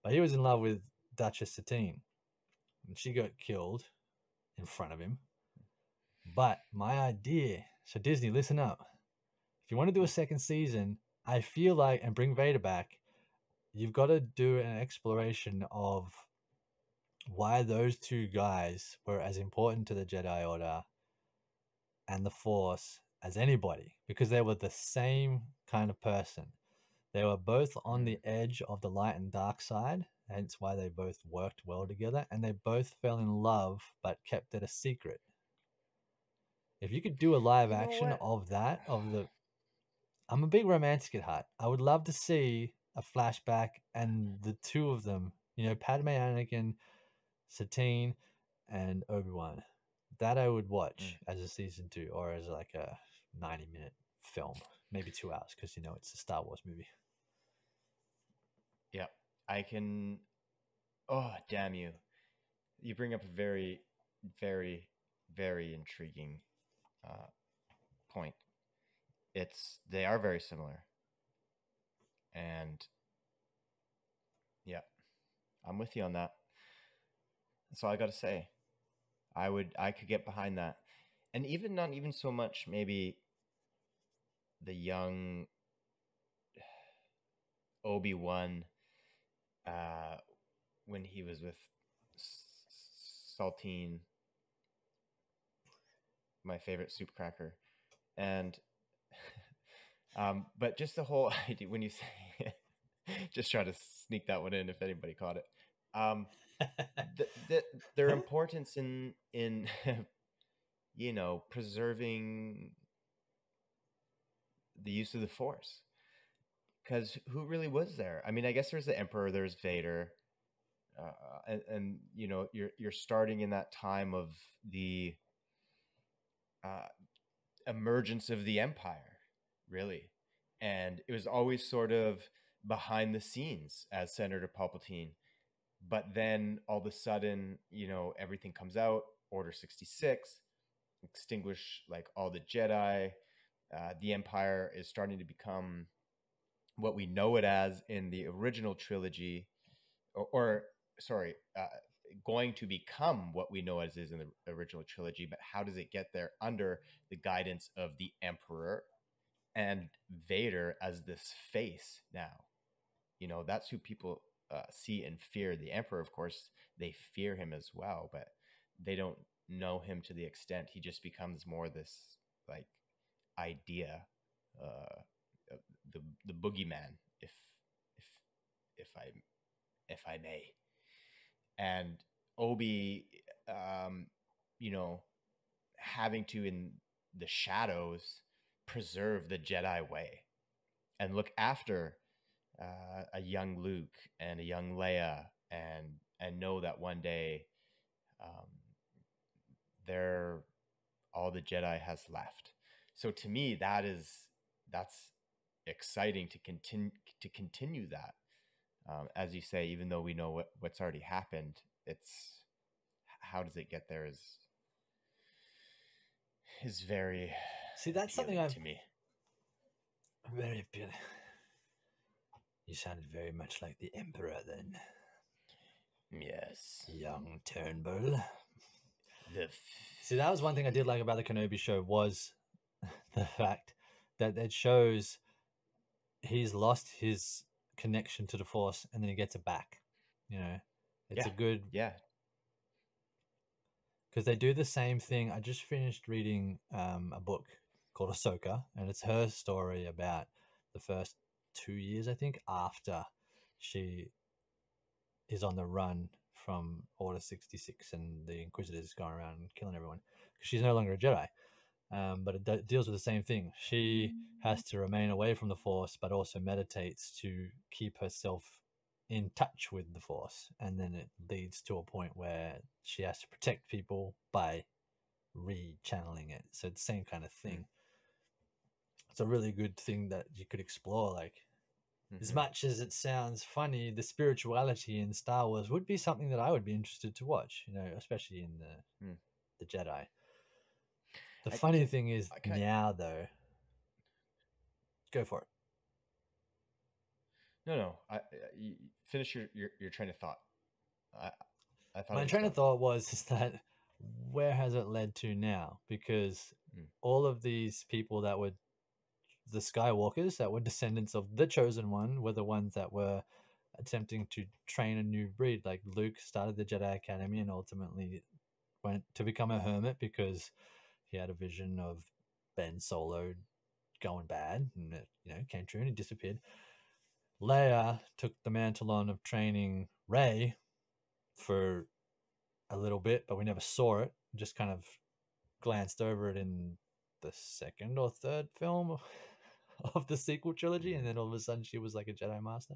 but he was in love with Duchess Satine, and she got killed in front of him. But my idea, so Disney, listen up. If you want to do a second season, I feel like, and bring Vader back, you've got to do an exploration of why those two guys were as important to the Jedi Order and the Force as anybody, because they were the same kind of person. They were both on the edge of the light and dark side, hence why they both worked well together, and they both fell in love but kept it a secret. If you could do a live action of that, I'm a big romantic at heart. I would love to see a flashback and the two of them, Padme, Anakin, Satine, and Obi-Wan. That I would watch as a season 2 or as like a 90-minute film, maybe 2 hours, because it's a Star Wars movie. Yeah, I can. Oh, damn you! You bring up a very, very, very intriguing point. They are very similar, and yeah, I'm with you on that. That's all I got to say. I could get behind that, and even not even so much maybe the young Obi-Wan when he was with Saltine, my favorite soup cracker, and but just the whole idea when you say just try to sneak that one in if anybody caught it. Their importance in preserving the use of the Force, because who really was there? I mean, I guess there's the Emperor, there's Vader, and you're starting in that time of the emergence of the Empire, really, and it was always sort of behind the scenes as Senator Palpatine. But then all of a sudden, everything comes out, Order 66, extinguish like all the Jedi. The Empire is starting to become what we know it as in the original trilogy, going to become what we know as is in the original trilogy. But how does it get there? Under the guidance of the Emperor and Vader as this face now. That's who people see and fear. The Emperor, of course, they fear him as well, but they don't know him to the extent. He just becomes more this like idea, the boogeyman, if I may. And Obi, having to in the shadows preserve the Jedi way and look after a young Luke and a young Leia, and know that one day they're all the Jedi has left. So to me, that's exciting to continue that. As you say, even though we know what's already happened, it's how does it get there is very that's something to me. Very appealing. You sounded very much like the Emperor then. Yes. Young Turnbull. See, that was one thing I did like about the Kenobi show was the fact that it shows he's lost his connection to the Force and then he gets it back. It's a good... Yeah. Because they do the same thing. I just finished reading a book called Ahsoka, and it's her story about the first 2 years, I think, after she is on the run from Order 66 and the Inquisitors going around and killing everyone. Because she's no longer a Jedi. But it deals with the same thing. She has to remain away from the Force, but also meditates to keep herself in touch with the Force. And then it leads to a point where she has to protect people by re-channeling it. So it's the same kind of thing. it's a really good thing that you could explore. Like, as much as it sounds funny, the spirituality in Star Wars would be something that I would be interested to watch, you know, especially in the Jedi. The funny thing is now, though, go for it. No. You finish your train of thought. I thought my train of thought was is that where has it led to now? Because all of these people that were the Skywalkers, that were descendants of the Chosen One, were the ones that were attempting to train a new breed. Like Luke started the Jedi Academy and ultimately went to become a hermit because he had a vision of Ben Solo going bad, and it, you know, came true and he disappeared. Leia took the mantle on of training Rey for a little bit, but we never saw it. Just kind of glanced over it in the second or third film of the sequel trilogy, and then all of a sudden she was like a Jedi Master.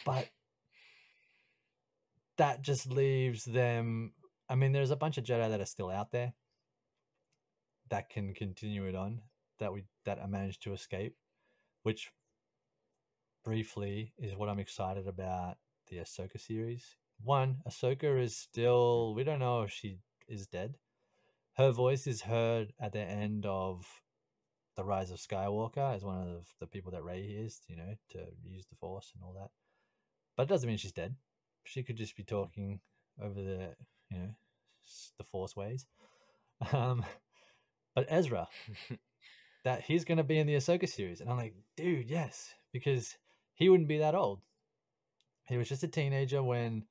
But that just leaves them. I mean, there's a bunch of Jedi that are still out there that can continue it on, that I managed to escape, which briefly is what I'm excited about the Ahsoka series. One, Ahsoka is still, we don't know if she is dead. Her voice is heard at the end of The Rise of Skywalker as one of the people that Rey is, you know, to use the Force and all that. But it doesn't mean she's dead. She could just be talking over the, you know, the Force ways. But Ezra, that he's going to be in the Ahsoka series. And I'm like, dude, yes, because he wouldn't be that old. He was just a teenager when,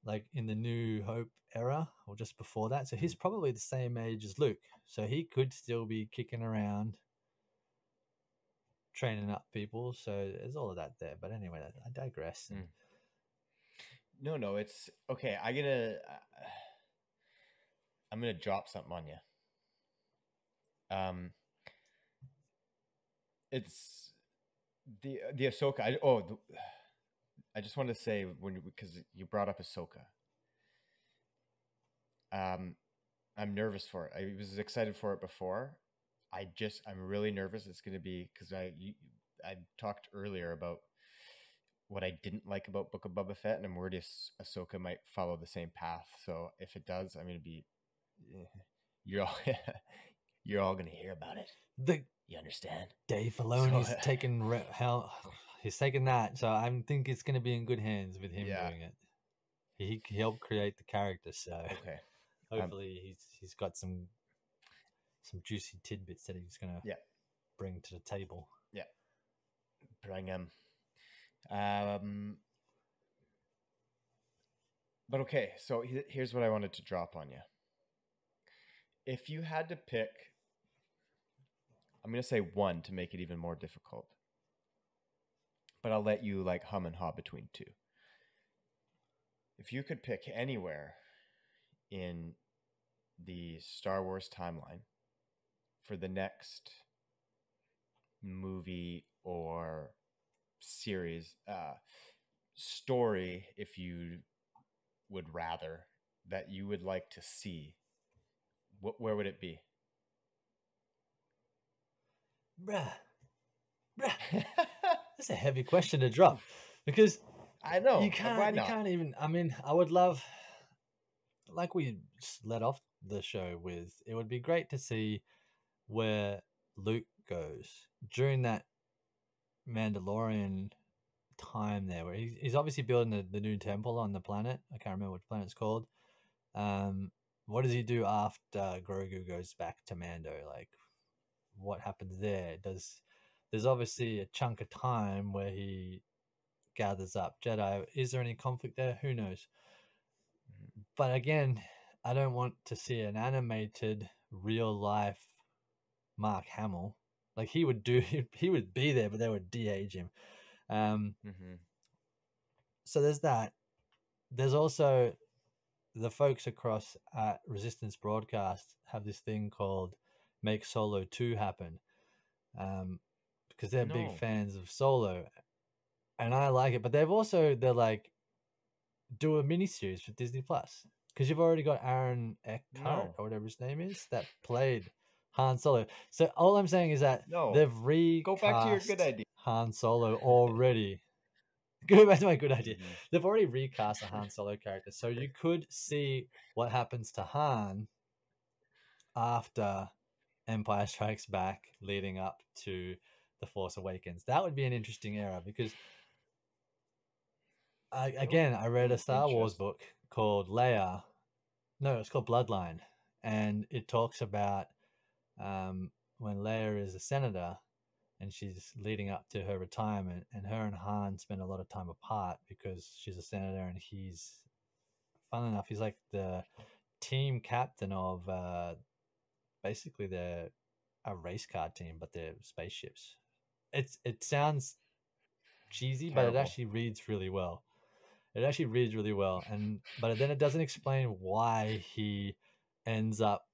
like, in the New Hope era or just before that. So he's probably the same age as Luke. So he could still be kicking around, training up people. So there's all of that there. But anyway, I digress. No, it's okay. I'm gonna drop something on you. It's the Ahsoka. I just wanted to say because you brought up Ahsoka. I'm nervous for it. I was excited for it before. I'm really nervous. It's going to be because I talked earlier about what I didn't like about Book of Boba Fett, and I'm worried Ahsoka might follow the same path. So if it does, I'm going to be you're all going to hear about it. You understand? Dave Filoni's taking he's taking that, so I think it's going to be in good hands with him doing it. He helped create the character, so hopefully he's got some juicy tidbits that he's going to bring to the table. Yeah, bring him. But okay, so here's what I wanted to drop on you. If you had to pick, I'm going to say one to make it even more difficult, but I'll let you like hum and haw between two. If you could pick anywhere in the Star Wars timeline for the next movie or series, story, if you would rather, that you would like to see, where would it be? Bruh. That's a heavy question to drop, because I know you can't even. I mean, I would love, like we let off the show with, it would be great to see where Luke goes during that Mandalorian time there, where he's obviously building the new temple on the planet. I can't remember what planet it's called. What does he do after Grogu goes back to Mando? Like, what happens there? There's obviously a chunk of time where he gathers up Jedi. Is there any conflict there? Who knows? But again, I don't want to see an animated real life Mark Hamill. Like, he would be there, but they would de-age him. So there's that. There's also the folks across at Resistance Broadcast have this thing called Make Solo 2 happen. Because they're big fans of Solo, and I like it. But they're like, do a miniseries for Disney Plus, because you've already got Aaron Eckhart or whatever his name is that played Han Solo. So all I'm saying is that No. they've Go back to your good recast idea. Han Solo already. Go back to my good idea. Mhm. They've already recast a Han Solo character, so you could see what happens to Han after Empire Strikes Back, leading up to The Force Awakens. That would be an interesting era because, I read a Star Wars book called Leia. No, it's called Bloodline, and it talks about when Leia is a senator and she's leading up to her retirement, and her and Han spend a lot of time apart because she's a senator and he's, funnily enough, he's like the team captain of basically a race car team, but they're spaceships. It sounds cheesy, but it Terrible. actually reads really well. It actually reads really well, but then it doesn't explain why he ends up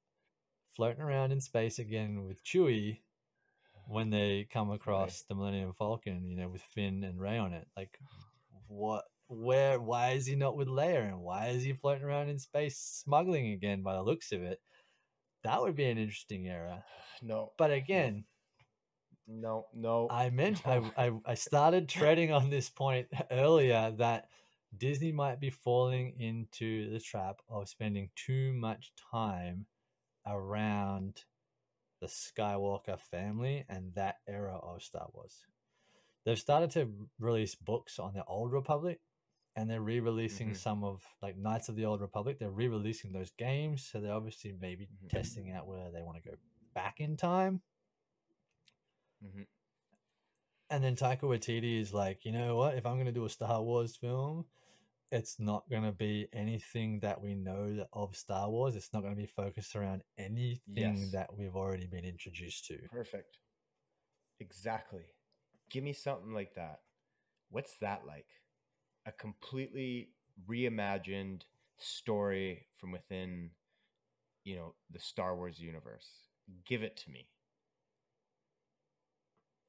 floating around in space again with Chewie when they come across the Millennium Falcon, you know, with Finn and Rey on it. Like, why is he not with Leia, and why is he floating around in space smuggling again? By the looks of it, that would be an interesting era. No. But again, no. I mentioned I started treading on this point earlier that Disney might be falling into the trap of spending too much time around the Skywalker family and that era of Star Wars. They've started to release books on the Old Republic, and they're re-releasing some of like Knights of the Old Republic. They're re-releasing those games, so they're obviously maybe testing out whether they want to go back in time. And then Taika Waititi is like, you know what? If I'm going to do a Star Wars film, it's not going to be anything that we know of Star Wars. It's not going to be focused around anything that we've already been introduced to. Perfect. Exactly. Give me something like that. What's that like? A completely reimagined story from within, you know, the Star Wars universe. Give it to me.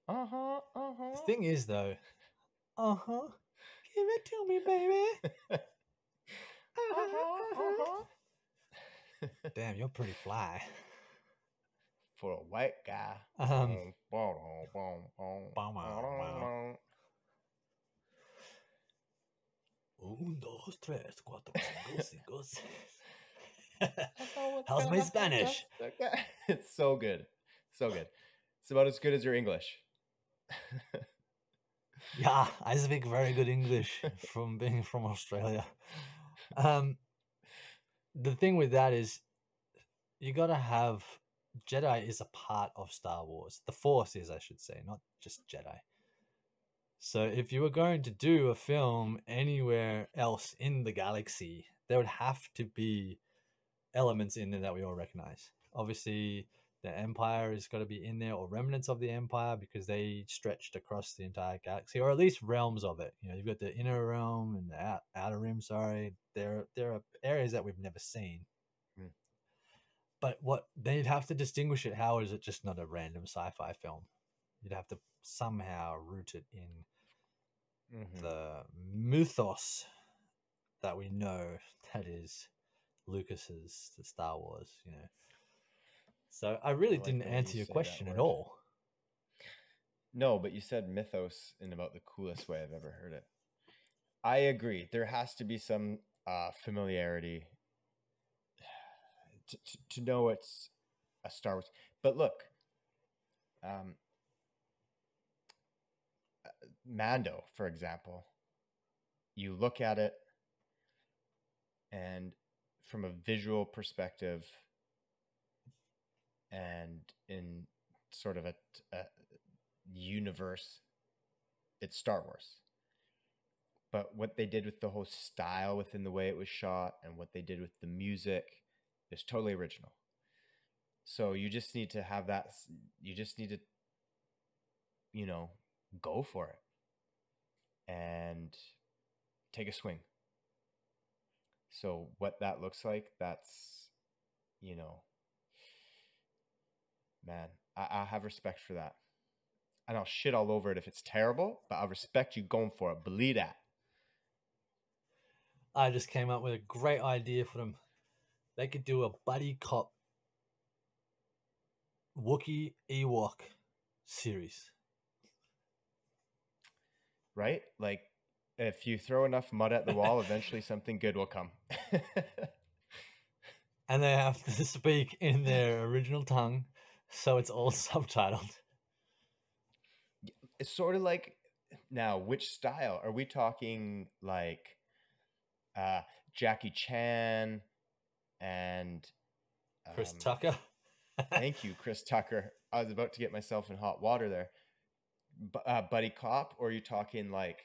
The thing is, though, give it to me, baby. Damn, you're pretty fly. For a white guy. Un, dos, tres, cuatro, cinco, seis. How's my Spanish? It's so good. So good. It's about as good as your English. Yeah, I speak very good English from being from Australia. The thing with that is you got to have Jedi is a part of Star Wars. The Force is, I should say, not just Jedi. So if you were going to do a film anywhere else in the galaxy, there would have to be elements in there that we all recognize. Obviously, the Empire has got to be in there, or remnants of the Empire, because they stretched across the entire galaxy, or at least realms of it. You know, you've got the inner realm and the outer rim. Sorry, there are areas that we've never seen. But what they'd have to distinguish it. How is it just not a random sci-fi film? You'd have to somehow root it in the mythos that we know that is Lucas's the Star Wars, you know. So I really didn't answer your question at all. No, but you said mythos in about the coolest way I've ever heard it. I agree. There has to be some familiarity to know it's a Star Wars. But look, Mando, for example, you look at it, and from a visual perspective, and in sort of a universe, it's Star Wars. But what they did with the whole style within the way it was shot and what they did with the music is totally original. So you just need to have that. You just need to, you know, go for it and take a swing. So what that looks like, that's, you know, man, I have respect for that. And I'll shit all over it if it's terrible, but I respect you going for it. Believe that. I just came up with a great idea for them. They could do a buddy cop Wookiee Ewok series. Right? Like, if you throw enough mud at the wall, eventually something good will come. And they have to speak in their original tongue, so it's all subtitled. It's sort of like, now, which style? Are we talking like Jackie Chan and Chris Tucker? Thank you, Chris Tucker. I was about to get myself in hot water there. Buddy cop, or are you talking like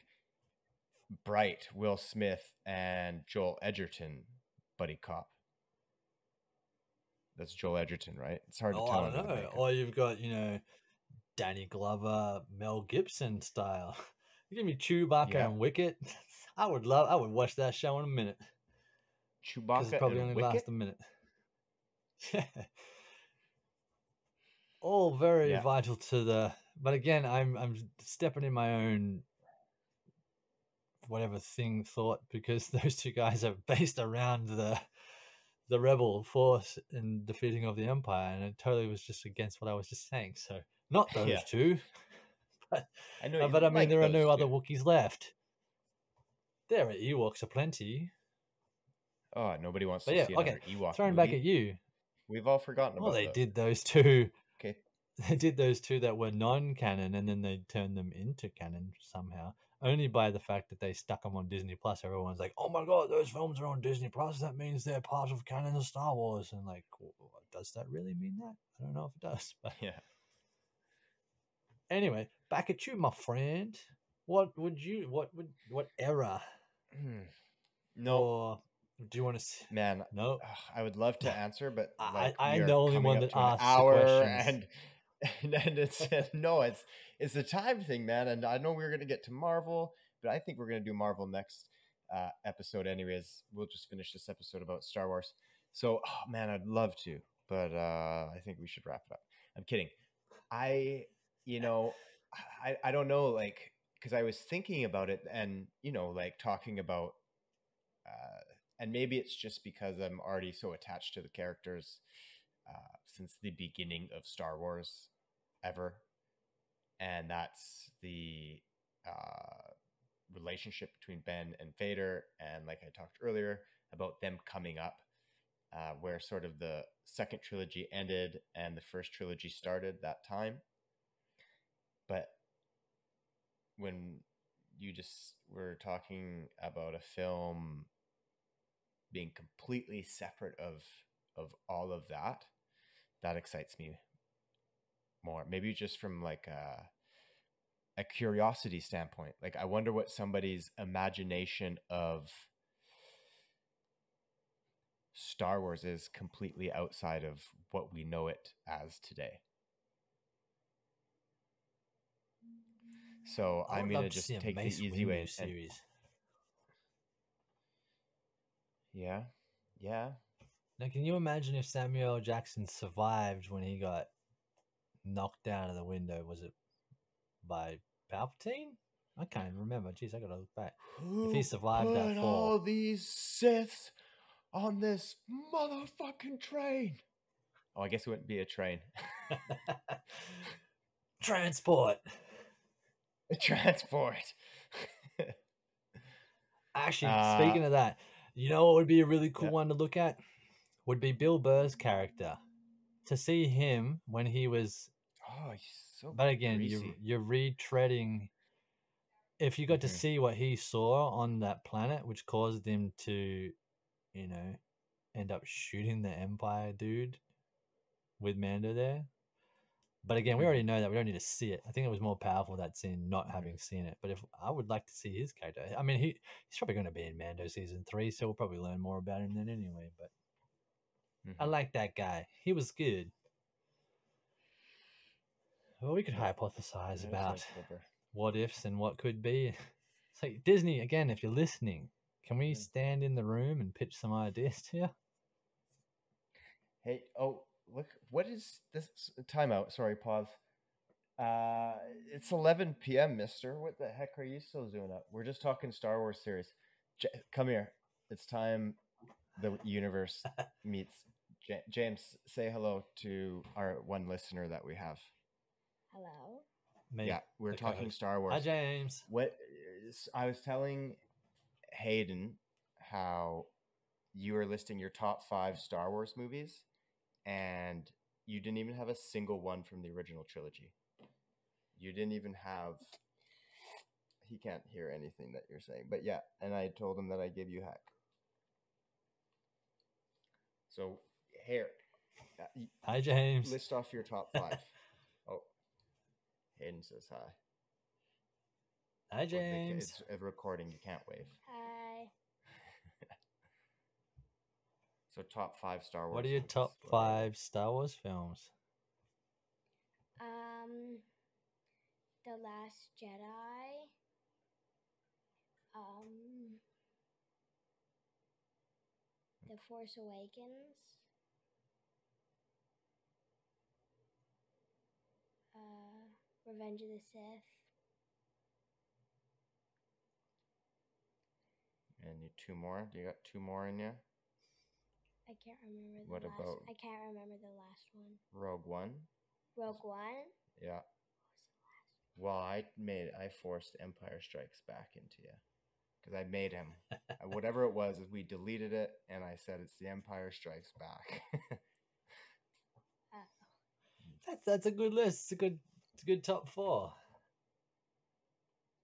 Bright, Will Smith, and Joel Edgerton buddy cop? That's Joel Edgerton, right? It's hard to tell. I don't know. Or you've got, Danny Glover, Mel Gibson style. You give me Chewbacca and Wicket. I would watch that show in a minute. Chewbacca probably and only Wicket? last a minute. All very vital to the. But again, I'm stepping in my own whatever thought, because those two guys are based around the rebel force and defeating of the Empire, and it totally was just against what I was just saying. So not those two. But I know, but I mean, there are no other Wookiees left. There are Ewoks aplenty. Oh, nobody wants to see another Ewok throwing movie. back at you. We've all forgotten about Well, they those. did those two. Okay. They did those two that were non-canon, and then they turned them into canon somehow. Only by the fact that they stuck them on Disney Plus. Everyone's like, "Oh my god, those films are on Disney Plus. That means they're part of canon of Star Wars." And like, does that really mean that? I don't know if it does. But yeah. Anyway, back at you, my friend. What era? No. Or do you want to? Man, no. I would love to answer, but like, I'm the only one that asks hour questions. and it's no, it's the time thing, man. And I know we were gonna get to Marvel, but I think we're gonna do Marvel next episode. Anyways, we'll just finish this episode about Star Wars. So, oh man, I'd love to, but I think we should wrap it up. I'm kidding. I don't know, like, because I was thinking about it, and like talking about, and maybe it's just because I'm already so attached to the characters since the beginning of Star Wars ever, and that's the relationship between Ben and Vader, and like I talked earlier about them coming up, where sort of the second trilogy ended and the first trilogy started that time. But when you just were talking about a film being completely separate of all of that, that excites me more. Maybe just from like a curiosity standpoint. Like, I wonder what somebody's imagination of Star Wars is completely outside of what we know it as today. So I'm going to just take the easy way. Series. Yeah. Now, can you imagine if Samuel L. Jackson survived when he got knocked out of the window? Was it by Palpatine? I can't even remember. Jeez, I gotta look back. If he survived that fall, all these Siths on this motherfucking train. Oh, I guess it wouldn't be a train. Transport. Actually, speaking of that, you know what would be a really cool one to look at? Would be Bill Burr's character. To see him when he was... Oh, he's so But again, greasy. you're retreading... If you got to see what he saw on that planet, which caused him to, end up shooting the Empire dude with Mando there. But again, we already know that. We don't need to see it. I think it was more powerful, that scene, not having seen it. But if I would like to see his character. I mean, he's probably going to be in Mando season 3, so we'll probably learn more about him then anyway. But I like that guy. He was good. Well, we could hypothesize about what ifs and what could be. So Disney, again, if you're listening, can we stand in the room and pitch some ideas to you? Hey, look, what is this? Timeout. Sorry, pause. It's 11 p.m., mister. What the heck are you still doing up? We're just talking Star Wars series. Come here. It's time the universe meets James, say hello to our one listener that we have. Hello. Me, Yeah, we're the talking co-host. Star Wars. Hi, James. I was telling Hayden how you were listing your top 5 Star Wars movies, and you didn't even have a single one from the original trilogy. You didn't even have. He can't hear anything that you're saying, but yeah. And I told him that I gave you heck. So here, Hi, James. list off your top 5. Oh, Hayden says hi. Hi, James. It's a recording. You can't wave. Hi. So top 5 Star Wars. What are your movies. top 5 Star Wars films? The Last Jedi. The Force Awakens. Revenge of the Sith. And you 2 more? Do you got 2 more in you? I can't remember the What last. about- I can't remember the last one. Rogue One? Rogue One. Yeah. Well, I forced Empire Strikes Back into you because I made him. Whatever it was, we deleted it, and I said it's the Empire Strikes Back. That's a good list. It's a good top 4.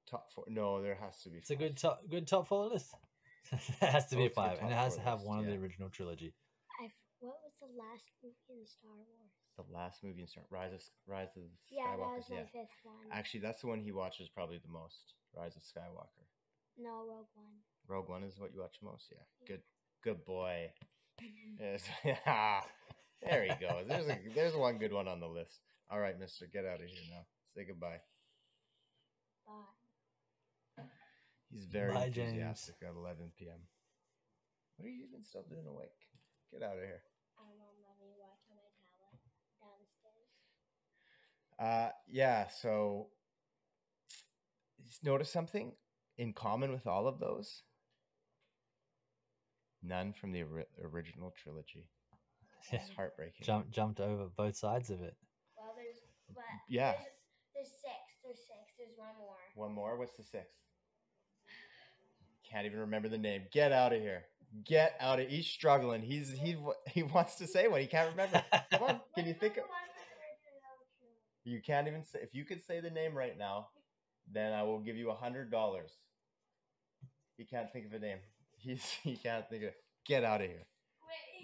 Top 4? No, there has to be. It's a good top 4 list. It has to be Oh, it's a good 5, and it top has to 4 have list, one of the yeah. original trilogy. What was the last movie in Star Wars? The last movie in Rise of Yeah, Skywalker. that was my 5th one. Actually, that's the one he watches probably the most. Rise of Skywalker. No, Rogue One. Rogue One is what you watch most. Yeah. Good boy. Yes. There he goes. There's one good one on the list. All right, Mister, get out of here now. Say goodbye. Bye. He's very Bye, enthusiastic at 11 p.m. What are you even still doing awake? Get out of here. I don't know. I'm letting you watch on my tablet downstairs. Yeah, so notice something in common with all of those? None from the original trilogy. It's heartbreaking. Jumped over both sides of it. Well, there's 6. There's 6. There's one more. One more? What's the 6th? Can't even remember the name. Get out of here. Get out of. He's struggling. He wants to say one. He can't remember. Come on. Can you think of? You can't even say. If you could say the name right now, then I will give you $100. He can't think of a name. He can't think of it. Get out of here.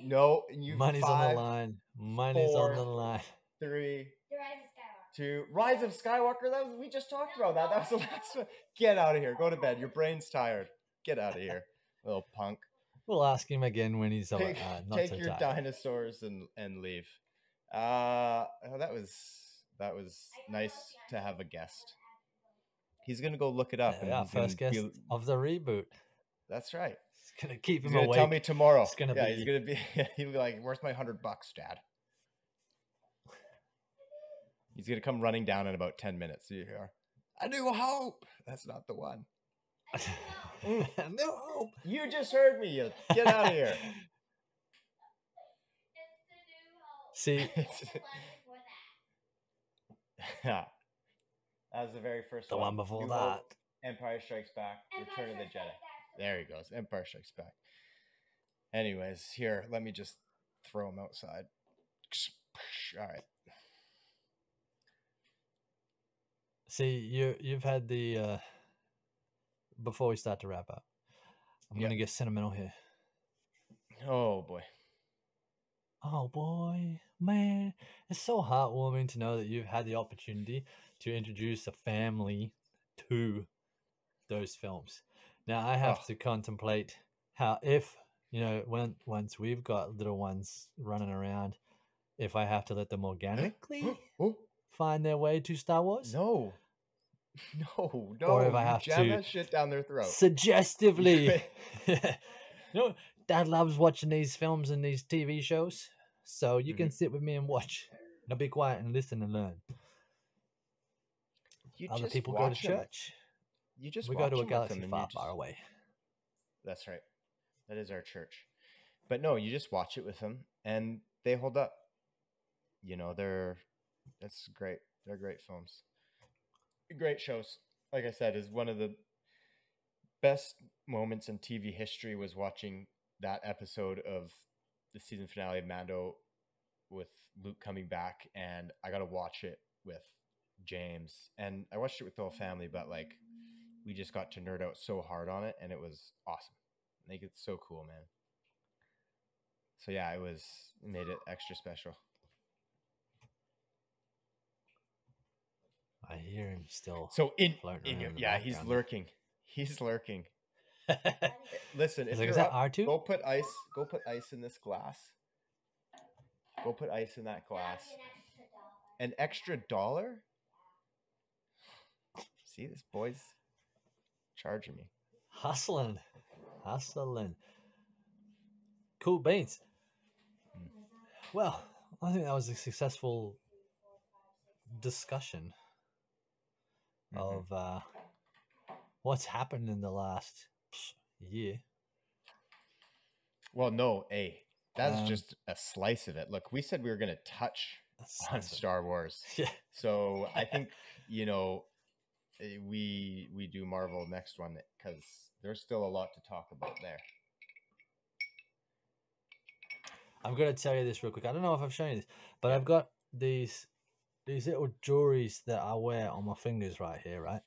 No, you. Money's 5, on the line. Money's 4, on the line. 3, The Rise of Skywalker. 2. Rise of Skywalker. We just talked about that. That was the last one. Get out of here. Go to bed. Your brain's tired. Get out of here, little punk. We'll ask him again when he's not Take so your tired. dinosaurs and leave. That was nice to have a guest. He's gonna go look it up. Yeah, and first guest of the reboot. That's right. It's gonna keep him He's gonna awake. tell me tomorrow. It's gonna He's gonna be. He'll be like, "Where's my $100, Dad?" He's gonna come running down in about 10 minutes. You hear? A New Hope. That's not the one. No hope. You just heard me. You get out of here. See, Yeah. That was the very first the one. one before New that. Hope, Empire Strikes Back, Return of the Jedi. There he goes. Empire Strikes Back. Anyways, here, let me just throw him outside. All right. See, you've had the before we start to wrap up, I'm gonna get sentimental here. Oh boy. Oh boy, man, it's so heartwarming to know that you've had the opportunity to introduce a family to those films. Now I have to contemplate how, if once we've got little ones running around, if I have to let them organically find their way to Star Wars. No. Or if I have jam to that shit down their throat. Suggestively. Dad loves watching these films and these TV shows, so you can sit with me and watch. Now be quiet and listen and learn. Other people go to church. We go to a galaxy far away. That's right. That is our church. But no, you just watch it with them, and they hold up. You know, that's great. They're great films, great shows. Like I said, is one of the best moments in TV history was watching that episode of the season finale of Mando with Luke coming back, and I got to watch it with James, and I watched it with the whole family, but like we just got to nerd out so hard on it, and it was awesome. Like it's so cool, man. So yeah, it made it extra special. I hear him still. So floating around in the he's background. lurking. He's lurking. Listen, if Is you're that up, R2? go put ice in this glass. Go put ice in that glass. An extra $1? See, this boy's charging me. Hustling. Cool beans. Well, I think that was a successful discussion of what's happened in the last year. Well, no, that's just a slice of it. Look, we said we were going to touch on Star Wars. Yeah. So I think, we do Marvel next one because there's still a lot to talk about there. I'm going to tell you this real quick. I don't know if I've shown you this, but I've got these little jewelries that I wear on my fingers right here, right?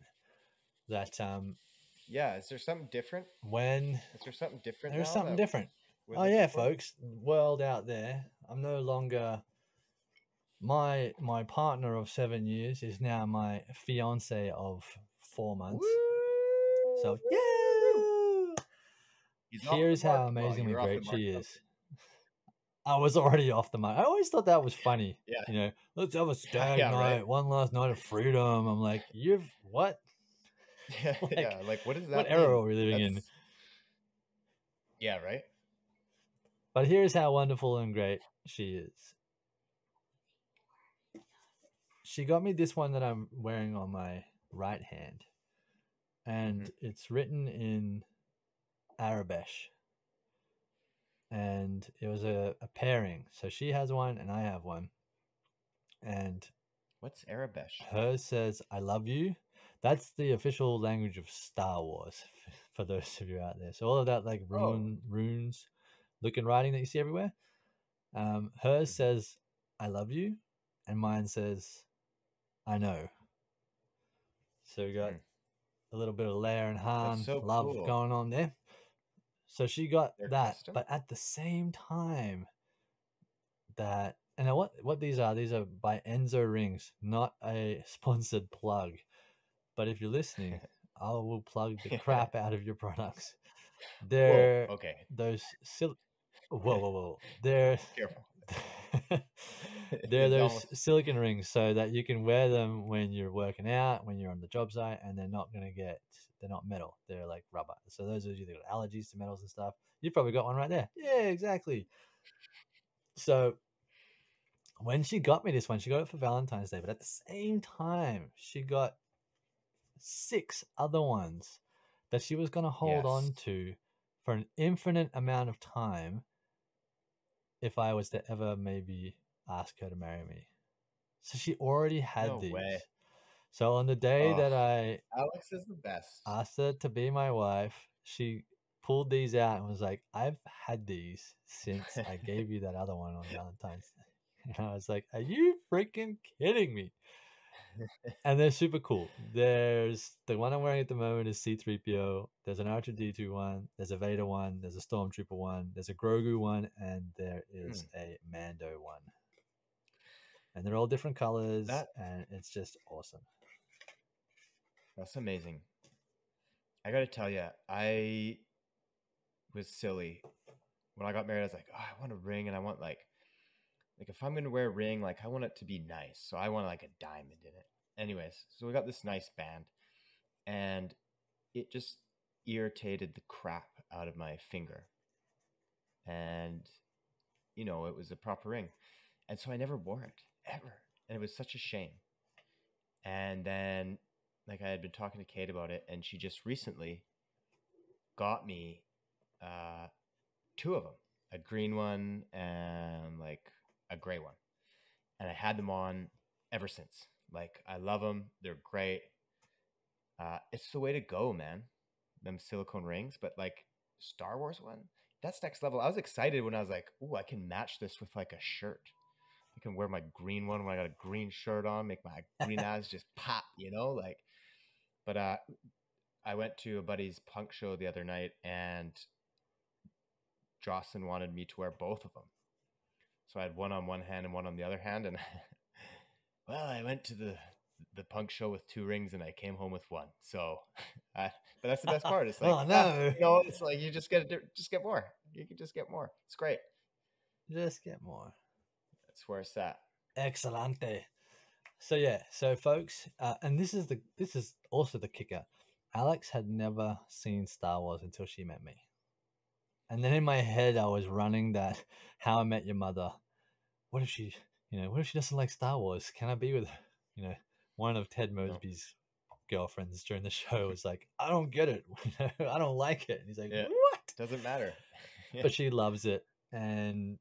That is there something different? Is there something different? There's something different. Oh yeah, folks, world out there. I'm no longer my partner of 7 years is now my fiance of 4 months. Woo! So yeah. Here's how amazingly great she is. I was already off the mark. I always thought that was funny. Yeah. Let's have a stag night, right? One last night of freedom. I'm like, you've what? Yeah, like what is that? What era are we living in? Yeah, right. But here's how wonderful and great she is. She got me this one that I'm wearing on my right hand. And it's written in Arabic. And it was a pairing. So she has one and I have one. And what's Arabic? Hers says, I love you. That's the official language of Star Wars, for those of you out there. So all of that like runes looking writing that you see everywhere. Hers says, I love you. And mine says, I know. So we got a little bit of Leia and Han love going on there. So she got that, custom? But at the same time that, and what these are by Enzo Rings, not a sponsored plug. But if you're listening, I will plug the crap out of your products. They're those whoa. They're careful. They're those silicone rings so that you can wear them when you're working out, when you're on the job site, and they're not metal. They're like rubber. So those of you that got allergies to metals and stuff, you've probably got one right there. Yeah, exactly. So when she got me this one, she got it for Valentine's Day, but at the same time, she got 6 other ones that she was going to hold on to for an infinite amount of time if I was to ever maybe ask her to marry me. So she already had these. Way. So on the day that Alex is the best, asked her to be my wife, she pulled these out and was like, I've had these since I gave you that other one on Valentine's Day. And I was like, are you freaking kidding me? And they're super cool. There's the one I'm wearing at the moment is C-3PO. There's an R2-D2 one. There's a Vader one. There's a Stormtrooper one. There's a Grogu one. And there is a Mando one. And they're all different colors. And it's just awesome. That's amazing. I got to tell you, I was silly. When I got married, I was like, oh, I want a ring. And I want like if I'm going to wear a ring, like I want it to be nice. So I want like a diamond in it. Anyways, so we got this nice band and it just irritated the crap out of my finger. And, it was a proper ring. And so I never wore it ever. And it was such a shame. And then like I had been talking to Kate about it and she just recently got me 2 of them, a green one, and like a gray one. And I had them on ever since. Like, I love them. They're great. It's the way to go, man. Them silicone rings, but like Star Wars one, that's next level. I was excited when I was like, "Ooh, I can match this with like a shirt. I can wear my green one when I got a green shirt on, make my green eyes just pop, you know?" Like, but I went to a buddy's punk show the other night, and Jocelyn wanted me to wear both of them. So I had one on one hand and one on the other hand, and well, I went to the punk show with 2 rings, and I came home with 1. So, but that's the best part. It's like, Oh, no. It's like you just get more. You can just get more. It's great. Just get more. That's where it's at. Excellente. So yeah, so folks, and this is also the kicker. Alex had never seen Star Wars until she met me. And then in my head, I was running that How I Met Your Mother. What if she doesn't like Star Wars? Can I be with her? One of Ted Mosby's girlfriends during the show was like, I don't get it. I don't like it. And he's like, what? Doesn't matter. But she loves it. And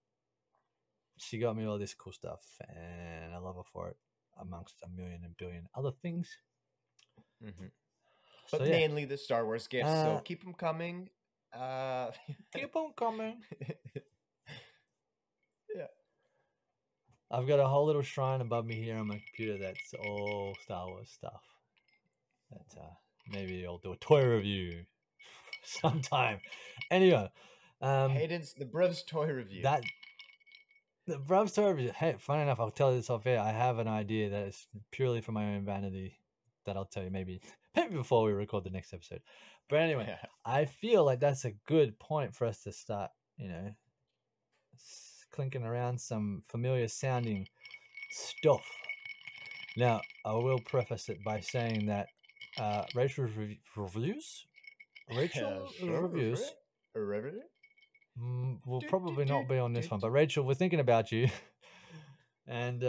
she got me all this cool stuff. And I love her for it, amongst a million and billion other things. Mm-hmm. But so, mainly the Star Wars gifts. So keep them coming. Keep them coming. Yeah. I've got a whole little shrine above me here on my computer that's all Star Wars stuff. That maybe I'll do a toy review sometime. Anyway, Hayden's the Brev's toy review. The Brev's toy review. Hey, funny enough, I'll tell you this off air. I have an idea that is purely for my own vanity that I'll tell you maybe before we record the next episode. But anyway, I feel like that's a good point for us to start, clinking around some familiar sounding stuff. Now, I will preface it by saying that Rachel's reviews will probably not be on this one, but Rachel, we're thinking about you. And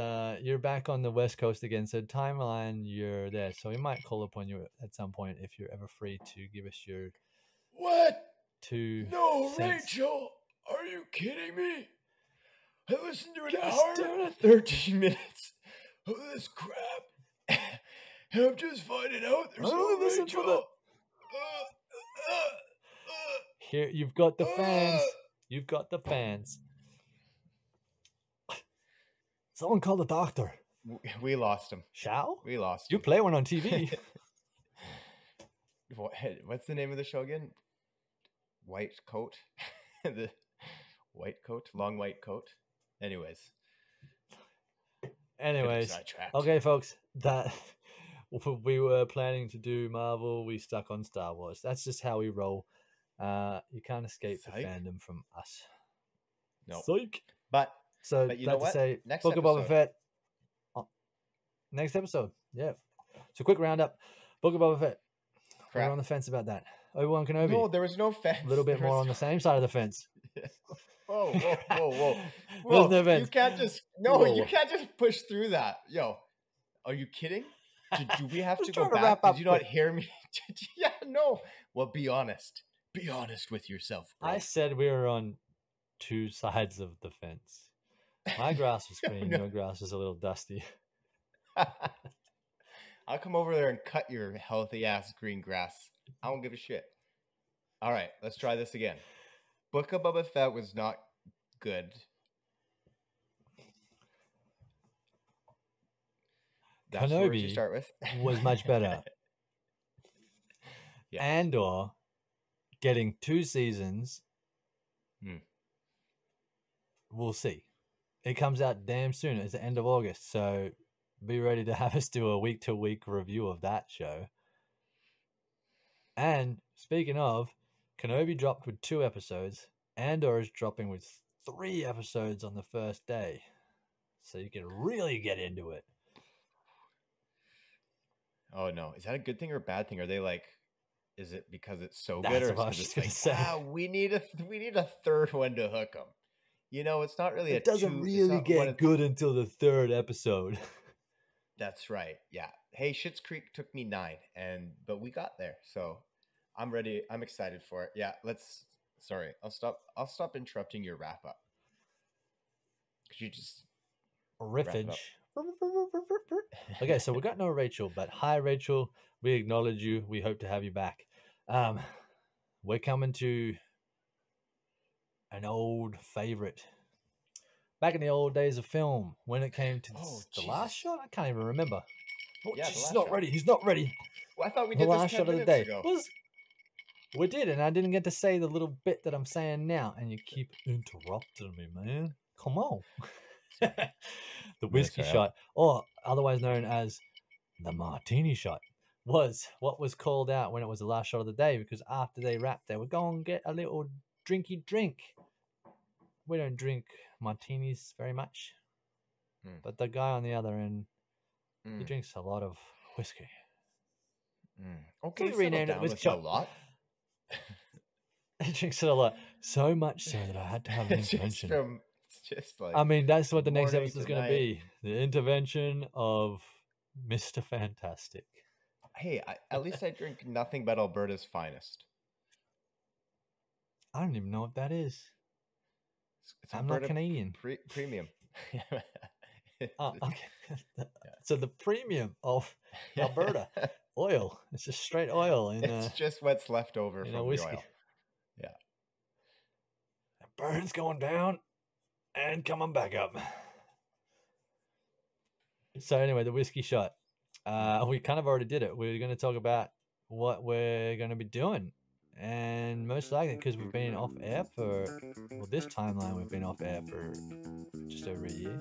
you're back on the West Coast again, so timeline, you're there. So we might call upon you at some point if you're ever free to give us your... What? No, Rachel! Are you kidding me? I listened to an hour and 13 minutes of this crap, and I'm just finding out there's no Rachel. Here, you've got the fans. You've got the fans. Someone call the doctor. We lost him. Shall? We lost him. You play one on TV. What's the name of the show again? White Coat? The White Coat? Long White Coat? Anyways. Okay, folks. That we were planning to do Marvel. We stuck on Star Wars. That's just how we roll. You can't escape the fandom from us. No. Psych. But you know what? Say, next Book episode. of Boba Fett. Next episode. Yeah. So quick roundup. Book of Boba Fett. We're on the fence about that. Obi-Wan Kenobi. No, there was no fence. A little bit more on the same side of the fence. Whoa. There's no fence. You can't just you can't just push through that. Yo, are you kidding? Do we have to go back? Did you not hear me? Yeah, no. Well, be honest. Be honest with yourself, bro. I said we were on 2 sides of the fence. My grass was green. Your grass was a little dusty. I'll come over there and cut your healthy ass green grass. I don't give a shit. All right, let's try this again. Book of Boba Fett was not good. That's the word you start with. Was much better. Yeah. Andor getting 2 seasons. We'll see. It comes out damn soon. It's the end of August, so be ready to have us do a week-to-week review of that show. And speaking of, Kenobi dropped with 2 episodes. Andor is dropping with 3 episodes on the first day, so you can really get into it. Oh no, is that a good thing or a bad thing? Are they like, is it because it's so good, or is it just like, wow, we need a third one to hook them? It's not really. It doesn't really get good until the 3rd episode. That's right. Yeah. Hey, Schitt's Creek took me 9, but we got there, so I'm ready. I'm excited for it. Yeah. Let's Sorry, I'll stop interrupting your wrap up. Could you just Riffage. Okay, so we got no Rachel, but hi Rachel, we acknowledge you. We hope to have you back. We're coming to an old favorite. Back in the old days of film, when it came to the last shot, I can't even remember. Oh, yeah, he's not ready. He's not ready. Well, I thought we the did last this 10 shot of the minutes day. ago. We did, and I didn't get to say the little bit that I'm saying now, and you keep interrupting me, man. Come on. The whiskey shot, or otherwise known as the martini shot, was what was called out when it was the last shot of the day, because after they wrapped, they would go and get a little drinky drink. We don't drink martinis very much, but the guy on the other end, he drinks a lot of whiskey. Okay, so we renamed it whiskey shot. A lot. He drinks it a lot, so much so that I had to have an intervention. It's just like, I mean, that's what the next episode is going to be: the intervention of Mr. Fantastic. Hey, at least I drink nothing but Alberta's finest. I don't even know what that is. I'm Alberta not Canadian. Premium. Okay. So the premium of Alberta oil. It's just straight oil. It's just what's left over from the oil. Yeah. It burns going down and coming back up. So anyway, the whiskey shot. We kind of already did it. We're going to talk about what we're going to be doing. And most likely, because we've been off air for, well, this timeline, we've been off air for just over a year.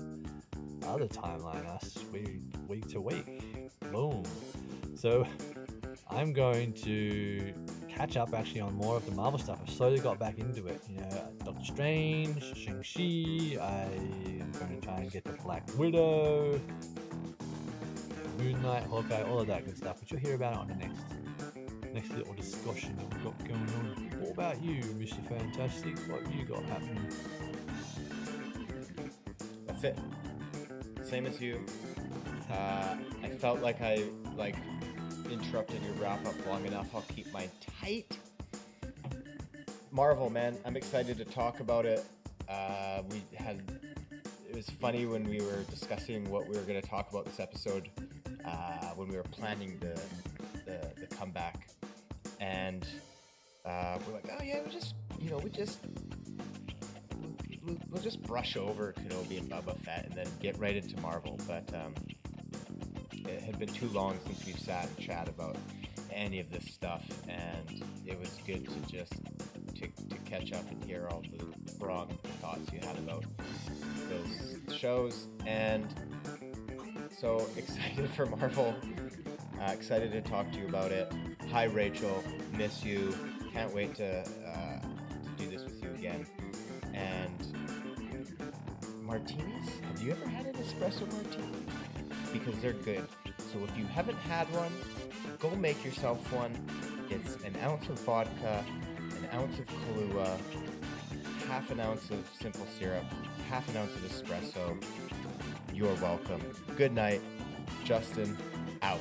Other timeline, us, week to week. Boom. So I'm going to catch up actually on more of the Marvel stuff. I slowly got back into it. You know, Doctor Strange, Shang-Chi. I'm going to try and get the Black Widow, Moon Knight, Hawkeye, all of that good stuff. But you'll hear about it on the next little discussion that we've got going on. What about you, Mr. Fantastic? What have you got happening? That's it. Same as you. I felt like I interrupted your wrap up long enough. I'll keep mine tight. Marvel, man, I'm excited to talk about it. It was funny when we were discussing what we were going to talk about this episode, when we were planning the comeback, and we're like, oh yeah, we'll just brush over Kenobi and Boba Fett and then get right into Marvel. But it had been too long since we've sat and chat about any of this stuff, and it was good to just to catch up and hear all the wrong thoughts you had about those shows. And so excited for Marvel. Excited to talk to you about it. Hi Rachel, miss you. Can't wait to do this with you again. And martinis? Have you ever had an espresso martini? Because they're good. So if you haven't had one, go make yourself one. It's an ounce of vodka, an ounce of Kahlua, half an ounce of simple syrup, half an ounce of espresso. You're welcome. Good night. Justin, out.